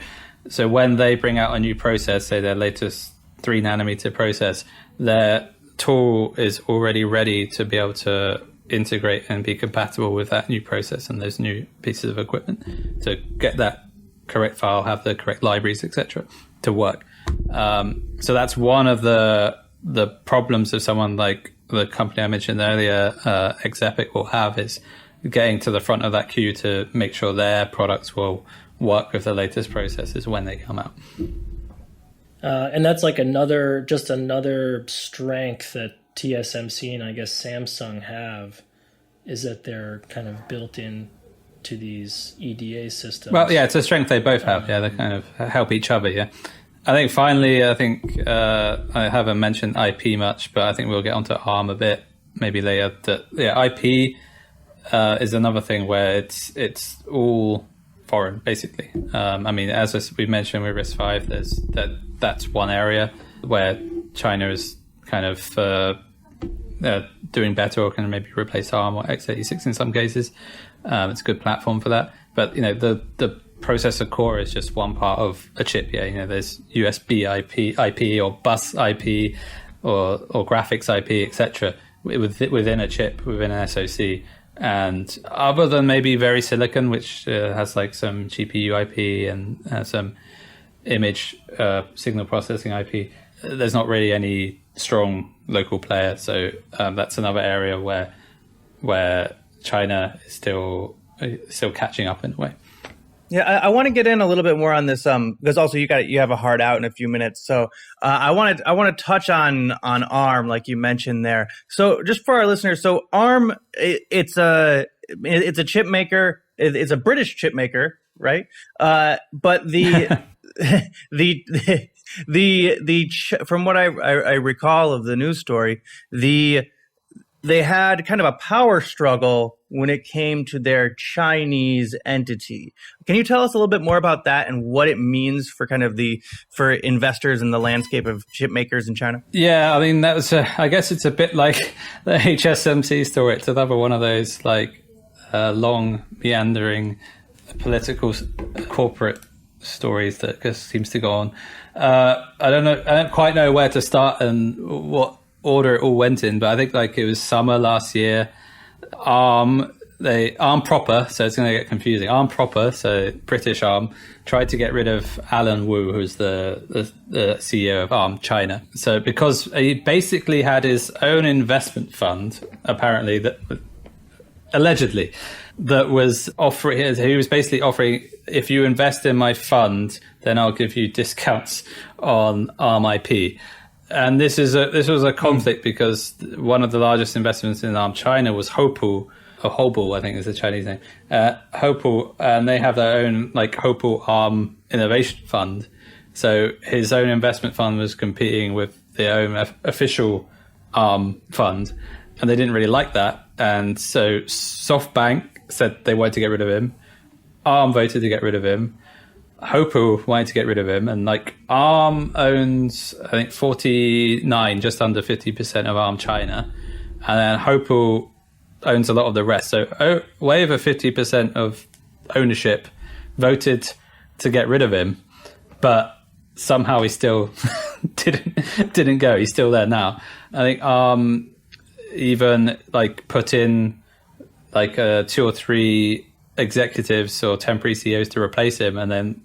So when they bring out a new process, say their latest 3 nanometer process, their tool is already ready to be able to integrate and be compatible with that new process and those new pieces of equipment to get that correct file, have the correct libraries, etc., to work. So that's one of the problems of someone like the company I mentioned earlier, Xepic, will have, is getting to the front of that queue to make sure their products will work with the latest processes when they come out. And that's like another strength that TSMC and I guess Samsung have, is that they're kind of built in to these EDA systems. Well, yeah, it's a strength they both have. Yeah, they kind of help each other. Yeah, I think finally, I haven't mentioned IP much, but I think we'll get onto ARM a bit maybe later. IP is another thing where it's all foreign, basically. As we mentioned with RISC-V, that's one area where China is kind of doing better, or can maybe replace ARM or x86 in some cases. It's a good platform for that. But the processor core is just one part of a chip. Yeah, there's USB IP or bus IP or graphics IP, etc. within a chip, within an SoC. And other than maybe VeriSilicon, which has like some GPU IP and some image signal processing IP, there's not really any strong local player. So that's another area where China is still catching up in a way. Yeah, I want to get in a little bit more on this because also you have a hard out in a few minutes. So I want to touch on ARM, like you mentioned there. So just for our listeners, so ARM it's a chip maker. It's a British chip maker, right? But the from what I recall of the news story, they had kind of a power struggle when it came to their Chinese entity. Can you tell us a little bit more about that and what it means for kind of for investors in the landscape of chip makers in China? Yeah, I mean, that was, I guess it's a bit like the HSMC story. It's another one of those like long, meandering political corporate stories that just seems to go on. I don't quite know where to start and what order it all went in, but I think like it was summer last year. ARM proper, so it's going to get confusing. ARM proper, so British ARM, tried to get rid of Alan Wu, who's the CEO of ARM China. So because he basically had his own investment fund, apparently allegedly, that was offering. He was basically offering, if you invest in my fund, then I'll give you discounts on ARM IP. And this was a conflict because one of the largest investments in ARM China was Hopal, or Hobel, I think is the Chinese name. Hopal, and they have their own like Hopal ARM Innovation Fund. So his own investment fund was competing with their own official ARM fund, and they didn't really like that. And so SoftBank said they wanted to get rid of him. ARM voted to get rid of him. Hopal wanted to get rid of him, and like ARM owns, I think 49, just under 50% of ARM China, and then Hopal owns a lot of the rest. So way over 50% of ownership voted to get rid of him, but somehow he still didn't go. He's still there now. I think ARM even like put in like 2 or 3 executives or temporary CEOs to replace him, and then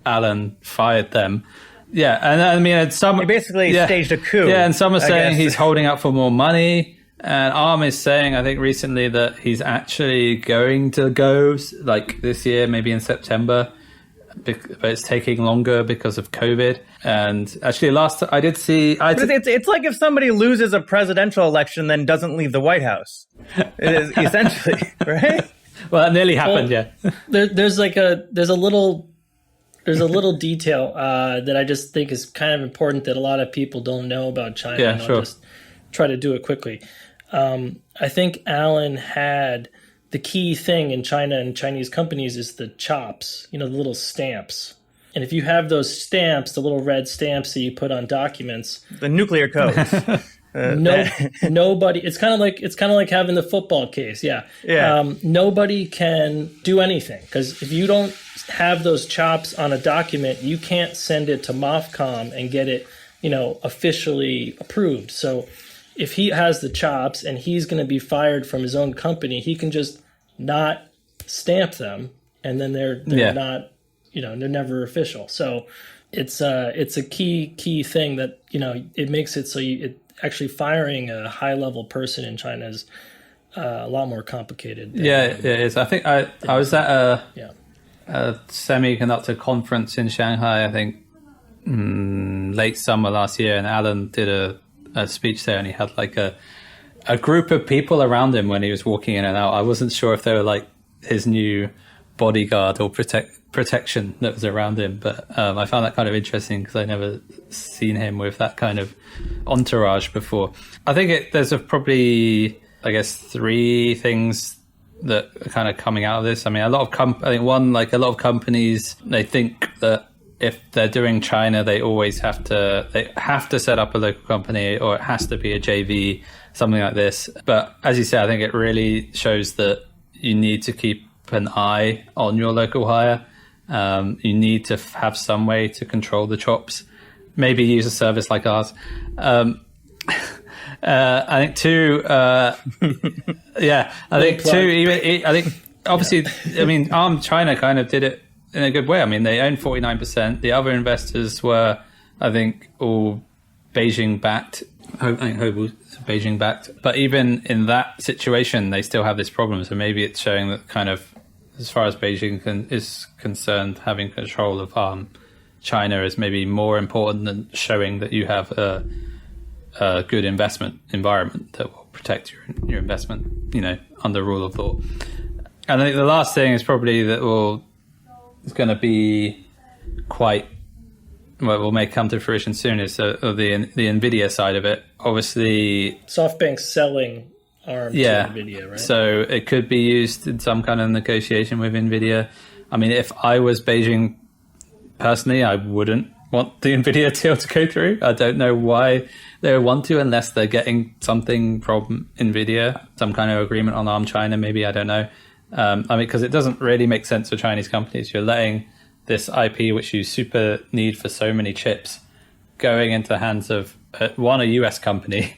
Alan fired them. Yeah, and I mean, some he basically staged a coup. Yeah, and some are saying he's holding out for more money. And ARM is saying, I think recently, that he's actually going to go like this year, maybe in September, but it's taking longer because of COVID. And actually, I did see. It's like if somebody loses a presidential election, then doesn't leave the White House. It is essentially right. Well, that nearly happened. Yeah. There's a little detail that I just think is kind of important that a lot of people don't know about China. Yeah, and sure. I'll just try to do it quickly. I think Alan had the key thing in China and Chinese companies is the chops, the little stamps. And if you have those stamps, the little red stamps that you put on documents, the nuclear codes. Nobody. It's kind of like having the football case. Yeah. Nobody can do anything because if you don't have those chops on a document, you can't send it to MOFCOM and get it, officially approved. So if he has the chops and he's going to be fired from his own company, he can just not stamp them, and then they're not, they're never official. So it's a key thing that it makes it so actually firing a high level person in China is a lot more complicated. It is. I think I was at a semiconductor conference in Shanghai, I think late summer last year, and Alan did a speech there, and he had like a group of people around him when he was walking in and out. I wasn't sure if they were like his new bodyguard or protection that was around him, but I found that kind of interesting because I never seen him with that kind of entourage before. I think there's probably, I guess, 3 things that are kind of coming out of this. I mean, a lot of companies, they think that if they're doing China, they have to set up a local company, or it has to be a JV, something like this. But as you say, I think it really shows that you need to keep an eye on your local hire. You need to have some way to control the chops. Maybe use a service like ours. I think two. Yeah, I think two. Even I think obviously, I mean, Arm China kind of did it in a good way. I mean, they owned 49%. The other investors were, I think, all Beijing backed. I think Hobel's Beijing backed. But even in that situation, they still have this problem. So maybe it's showing that kind of, as far as Beijing is concerned, having control of China is maybe more important than showing that you have a good investment environment that will protect your investment, under rule of law. And I think the last thing is probably that is going to be quite, well, may come to fruition soon is the NVIDIA side of it. Obviously, SoftBank's selling ARM to NVIDIA, right? So it could be used in some kind of negotiation with NVIDIA. I mean, if I was Beijing personally, I wouldn't want the NVIDIA deal to go through. I don't know why they would want to, unless they're getting something from NVIDIA, some kind of agreement on ARM China, maybe, I don't know. I mean, because it doesn't really make sense for Chinese companies. You're letting this IP, which you super need for so many chips, going into the hands of a US company,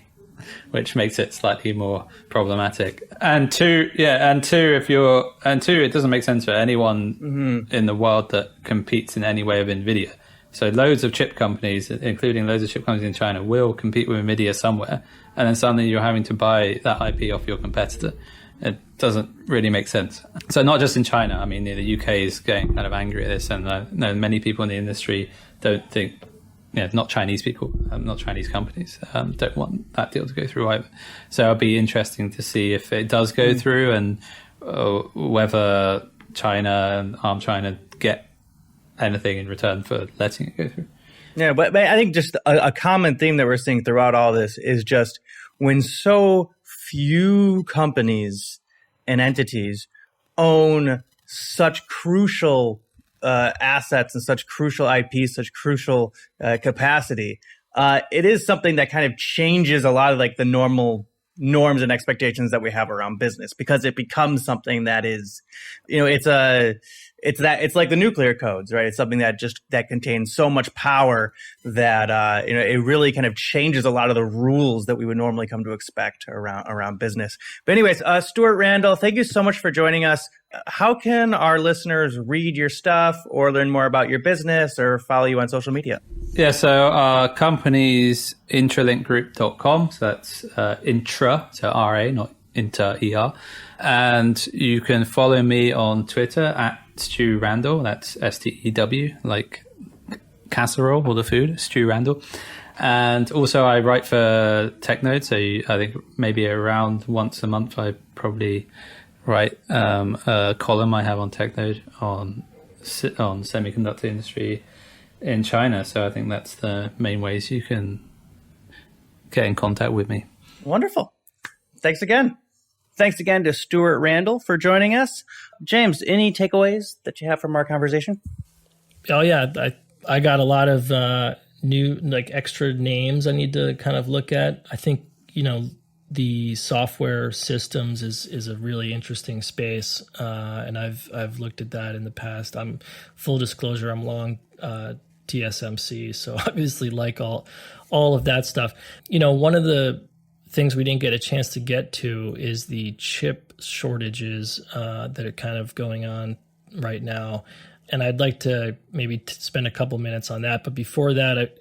which makes it slightly more problematic. And two, it doesn't make sense for anyone in the world that competes in any way with NVIDIA. So loads of chip companies, including loads of chip companies in China, will compete with NVIDIA somewhere, and then suddenly you're having to buy that IP off your competitor. It doesn't really make sense. So not just in China. I mean, the UK is getting kind of angry at this, and I know many people in the industry don't think, not Chinese people, not Chinese companies, don't want that deal to go through either. So it'll be interesting to see if it does go through, and whether China and ARM China get anything in return for letting it go through. Yeah, but I think just a common theme that we're seeing throughout all this is just when so few companies and entities own such crucial assets and such crucial IP, such crucial capacity, it is something that kind of changes a lot of like the normal norms and expectations that we have around business, because it becomes something that is, it's like the nuclear codes, right? It's something that contains so much power that it really kind of changes a lot of the rules that we would normally come to expect around business. But anyways, Stuart Randall, thank you so much for joining us. How can our listeners read your stuff or learn more about your business or follow you on social media? Yeah, so our company's intralinkgroup.com. So that's intra, so RA, not inter, ER. And you can follow me on Twitter at Stu Randall. That's STEW, like casserole or the food, Stu Randall. And also I write for TechNode. So I think maybe around once a month I probably write a column I have on TechNode on semiconductor industry in China. So I think that's the main ways you can get in contact with me. Wonderful. Thanks again. Thanks again to Stuart Randall for joining us. James, any takeaways that you have from our conversation? Oh, yeah. I got a lot of new, extra names I need to kind of look at. I think, the software systems is a really interesting space. And I've looked at that in the past. Full disclosure, I'm long TSMC. So obviously like all of that stuff. One of the things we didn't get a chance to get to is the chip shortages that are kind of going on right now. And I'd like to maybe spend a couple minutes on that. But before that,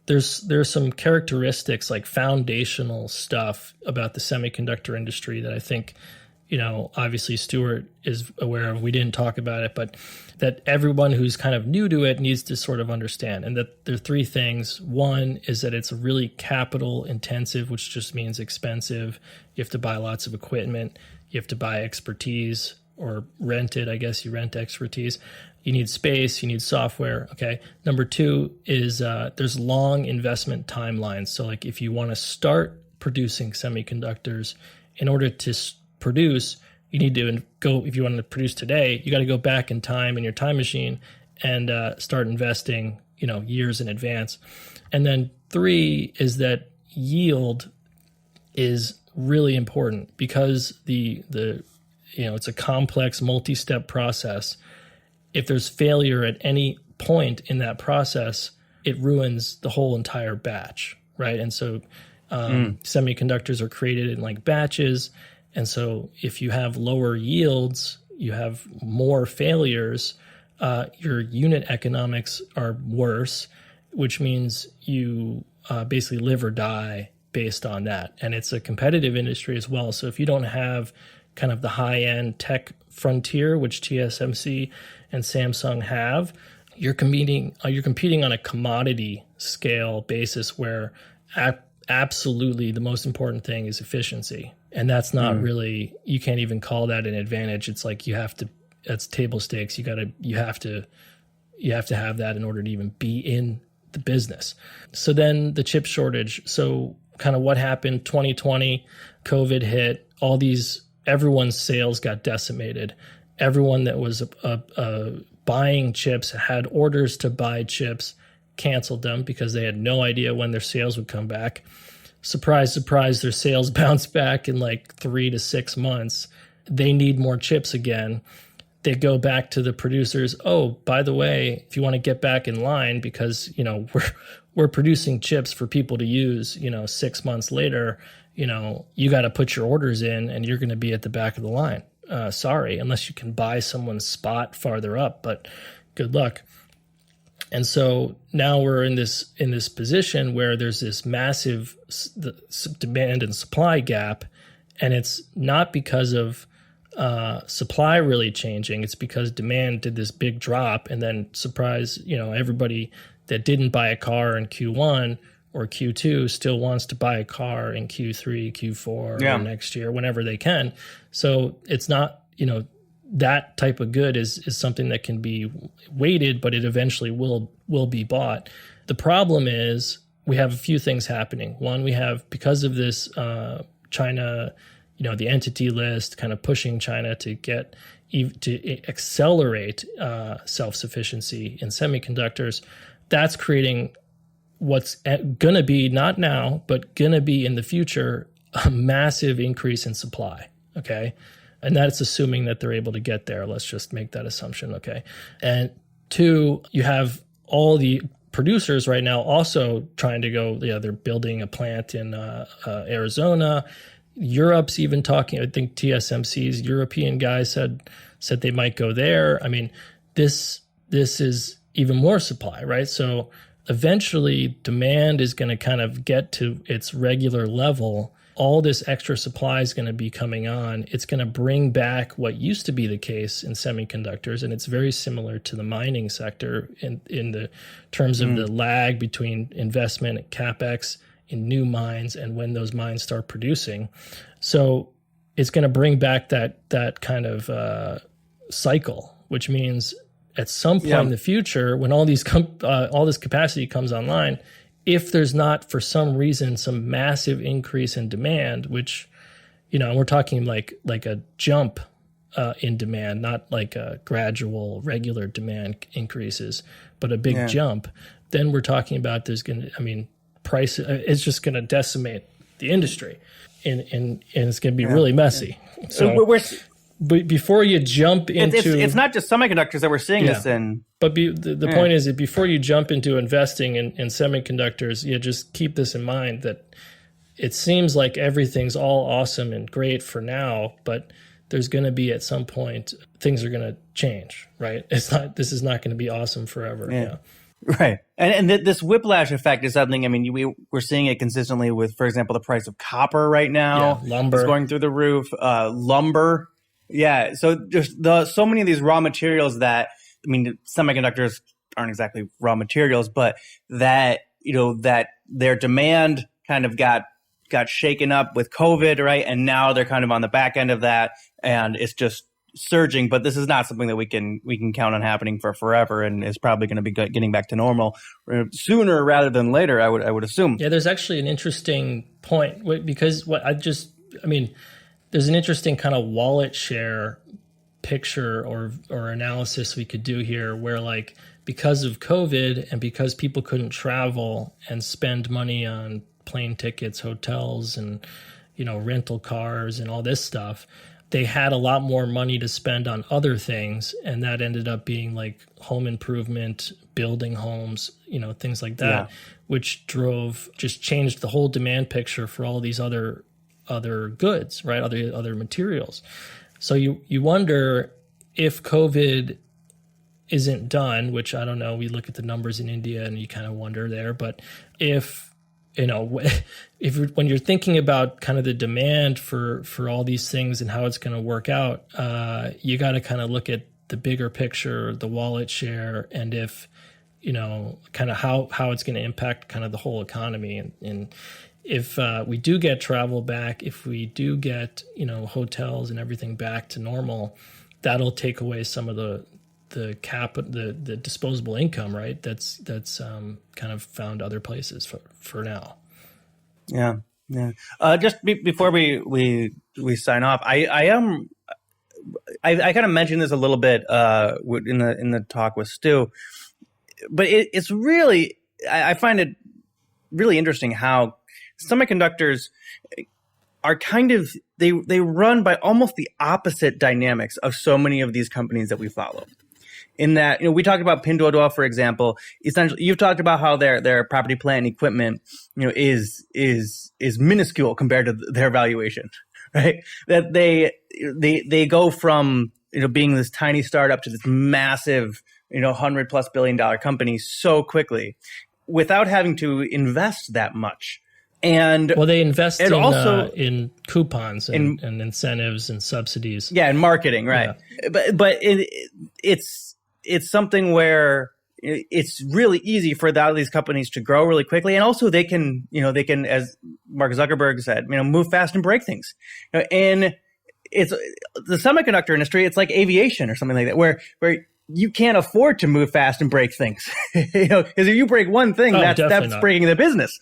there's some characteristics, like foundational stuff about the semiconductor industry that I think, obviously Stuart is aware of. We didn't talk about it, but that everyone who's kind of new to it needs to sort of understand. And that there are three things. One is that it's really capital intensive, which just means expensive. You have to buy lots of equipment. You have to buy expertise, or rent it. I guess you rent expertise. You need space, you need software. Okay. Number two is there's long investment timelines. So like if you want to start producing semiconductors, in order to produce, you need to go, if you want to produce today, you got to go back in time in your time machine and start investing, years in advance. And then three is that yield is really important, because it's a complex multi-step process. If there's failure at any point in that process, it ruins the whole entire batch, right? And so Semiconductors are created in like batches. And so if you have lower yields, you have more failures, your unit economics are worse, which means you basically live or die based on that. And it's a competitive industry as well. So if you don't have kind of the high-end tech frontier, which TSMC and Samsung have, you're competing on a commodity scale basis where absolutely the most important thing is efficiency. And that's not really, you can't even call that an advantage. It's like that's table stakes. You have to have that in order to even be in the business. So then the chip shortage. So kind of what happened 2020, COVID hit, everyone's sales got decimated. Everyone that was buying chips, had orders to buy chips, canceled them because they had no idea when their sales would come back. Surprise, surprise, their sales bounced back in like 3 to 6 months. They need more chips again. They go back to the producers. Oh, by the way, if you want to get back in line, because we're producing chips for people to use, 6 months later, you got to put your orders in, and you're going to be at the back of the line. Sorry, unless you can buy someone's spot farther up, but good luck. And so now we're in this position where there's this massive demand and supply gap, and it's not because of supply really changing. It's because demand did this big drop, and then surprise, everybody that didn't buy a car in Q1 or Q2 still wants to buy a car in Q3, Q4, or next year, whenever they can. So it's not, that type of good is something that can be waited, but it eventually will be bought. The problem is we have a few things happening. One, we have, because of this China, the entity list kind of pushing China to accelerate self-sufficiency in semiconductors. That's creating what's going to be, not now, but going to be in the future, a massive increase in supply, okay? And that's assuming that they're able to get there. Let's just make that assumption, okay? And two, you have all the producers right now also trying to go, they're building a plant in Arizona. Europe's even talking, I think TSMC's European guy said they might go there. I mean, this is even more supply, right? So eventually demand is going to kind of get to its regular level. All this extra supply is going to be coming on. It's going to bring back what used to be the case in semiconductors, and it's very similar to the mining sector in the terms of the lag between investment and CapEx in new mines and when those mines start producing. So it's going to bring back that kind of cycle, which means at some point in the future, when all this capacity comes online, if there's not, for some reason, some massive increase in demand, which, we're talking like a jump in demand, not like a gradual, regular demand increases, but a big jump, then we're talking about price, it's just going to decimate the industry, and it's going to be really messy. So but before you jump into... It's not just semiconductors that we're seeing this in. But the point is that before you jump into investing in semiconductors, you just keep this in mind, that it seems like everything's all awesome and great for now, but there's going to be, at some point, things are going to change, right? This is not going to be awesome forever. Yeah. Right. And this whiplash effect is something, we're seeing it consistently with, for example, the price of copper right now. Yeah, lumber. It's going through the roof. Lumber. Yeah. So just so many of these raw materials that, semiconductors aren't exactly raw materials, but that their demand kind of got shaken up with COVID, right? And now they're kind of on the back end of that, and it's just surging. But this is not something that we can count on happening for forever, and is probably going to be getting back to normal sooner rather than later, I would assume. Yeah, there's actually an interesting point, because there's an interesting kind of wallet share picture or analysis we could do here, where, like, because of COVID and because people couldn't travel and spend money on plane tickets, hotels, and rental cars and all this stuff, they had a lot more money to spend on other things, and that ended up being like home improvement, building homes, things like that, which just changed the whole demand picture for all these other goods, right? Other materials. So you wonder if COVID isn't done, which I don't know. We look at the numbers in India and you kind of wonder there, but if when you're thinking about kind of the demand for all these things and how it's going to work out, you got to kind of look at the bigger picture, the wallet share, and if, kind of how it's going to impact kind of the whole economy. And if we do get travel back, if we do get, hotels and everything back to normal, that'll take away some of the disposable income, right? That's kind of found other places for now. Yeah. Just before we sign off, I kind of mentioned this a little bit in the talk with Stu, but it's really, I find it really interesting how semiconductors are kind of they run by almost the opposite dynamics of so many of these companies that we follow. In that, we talked about Pinduoduo, for example. Essentially, you've talked about how their property, plant, and equipment, is minuscule compared to their valuation, right? That they go from being this tiny startup to this massive $100+ billion company so quickly, without having to invest that much. And they invest in coupons and incentives and subsidies. Yeah, and marketing, right? Yeah. But it's something where it's really easy for these companies to grow really quickly, and also they can, as Mark Zuckerberg said, move fast and break things. And it's the semiconductor industry. It's like aviation or something like that, where you can't afford to move fast and break things, because if you break one thing, that's breaking the business.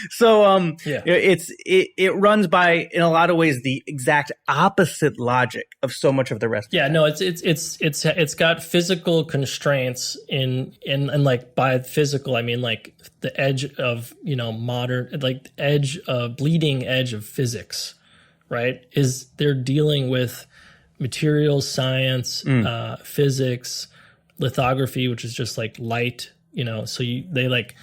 So, it runs by, in a lot of ways, the exact opposite logic of so much of the rest. Yeah, no, it's got physical constraints in like, by physical, I mean like the edge of, modern, like the bleeding edge of physics, right? Is they're dealing with materials science, physics, lithography, which is just like light, so they like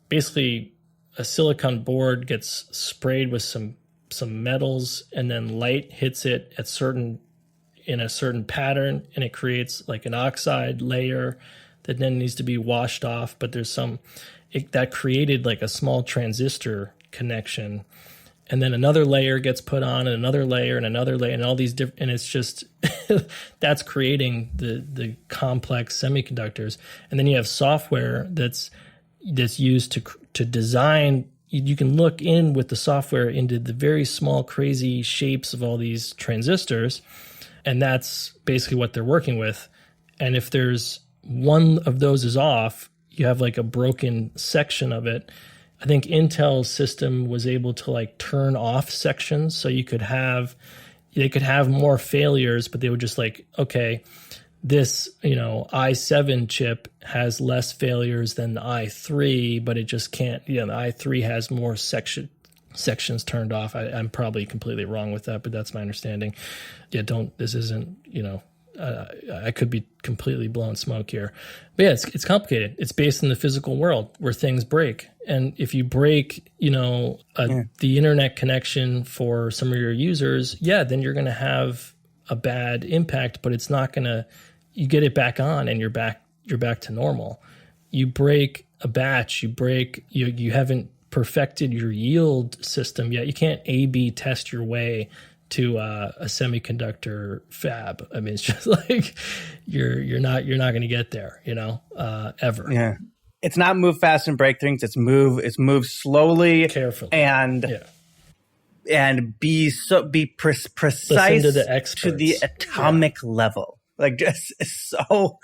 basically a silicon board gets sprayed with some metals, and then light hits it in a certain pattern, and it creates like an oxide layer that then needs to be washed off. But there's that created like a small transistor connection. And then another layer gets put on, and another layer, and another layer, and all these different, and it's just that's creating the complex semiconductors. And then you have software that's used to design. You can look in with the software into the very small, crazy shapes of all these transistors, and that's basically what they're working with. And if there's one of those is off, you have like a broken section of it. I think Intel's system was able to like turn off sections, so they could have more failures, but they would just like, okay, this i7 chip has less failures than the i3, but it just can't. The i3 has more sections turned off. I'm probably completely wrong with that, but that's my understanding. Yeah, this isn't I could be completely blowing smoke here. But yeah, it's complicated. It's based in the physical world where things break. And if you break, the internet connection for some of your users, then you're going to have a bad impact, but it's not going to, you get it back on and you're back to normal. You break a batch, you haven't perfected your yield system yet. You can't A/B test your way to a semiconductor fab. I mean, it's just like you're not going to get there, ever. Yeah, it's not move fast and break things. It's move slowly, carefully, and be precise Listen to the experts. To the atomic level. Like just so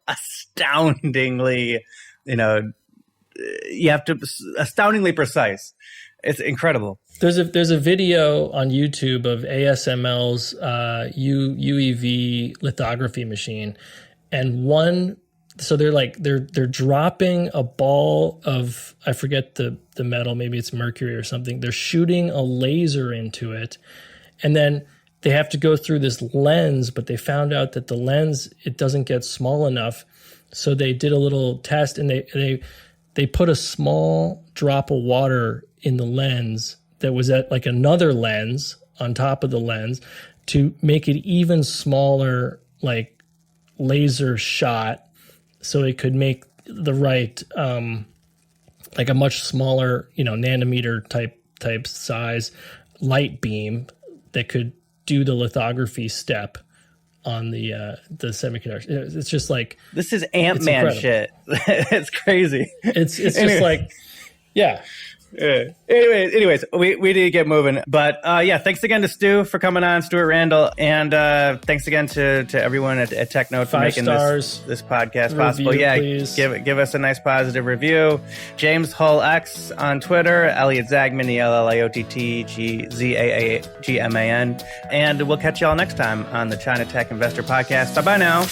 astoundingly, you have to astoundingly precise. It's incredible. There's a video on YouTube of ASML's UEV lithography machine, and so they're dropping a ball of, I forget the metal, maybe it's mercury or something. They're shooting a laser into it, and then they have to go through this lens, but they found out that the lens, it doesn't get small enough. So they did a little test, and they put a small drop of water in the lens that was at like another lens on top of the lens to make it even smaller, like laser shot, so it could make the right, like a much smaller, nanometer type size light beam that could do the lithography step on the semiconductor. It's just like, this is Ant-Man shit. It's crazy. It's just like, yeah. Anyways, we need to get moving. But yeah, thanks again to Stu for coming on, Stuart Randall. And thanks again to everyone at TechNote for making this podcast possible. Yeah, please. Give us a nice positive review. James Hull X on Twitter, Elliot Zagman, ELLIOTTGZAAGMAN. And we'll catch you all next time on the China Tech Investor Podcast. Bye-bye now.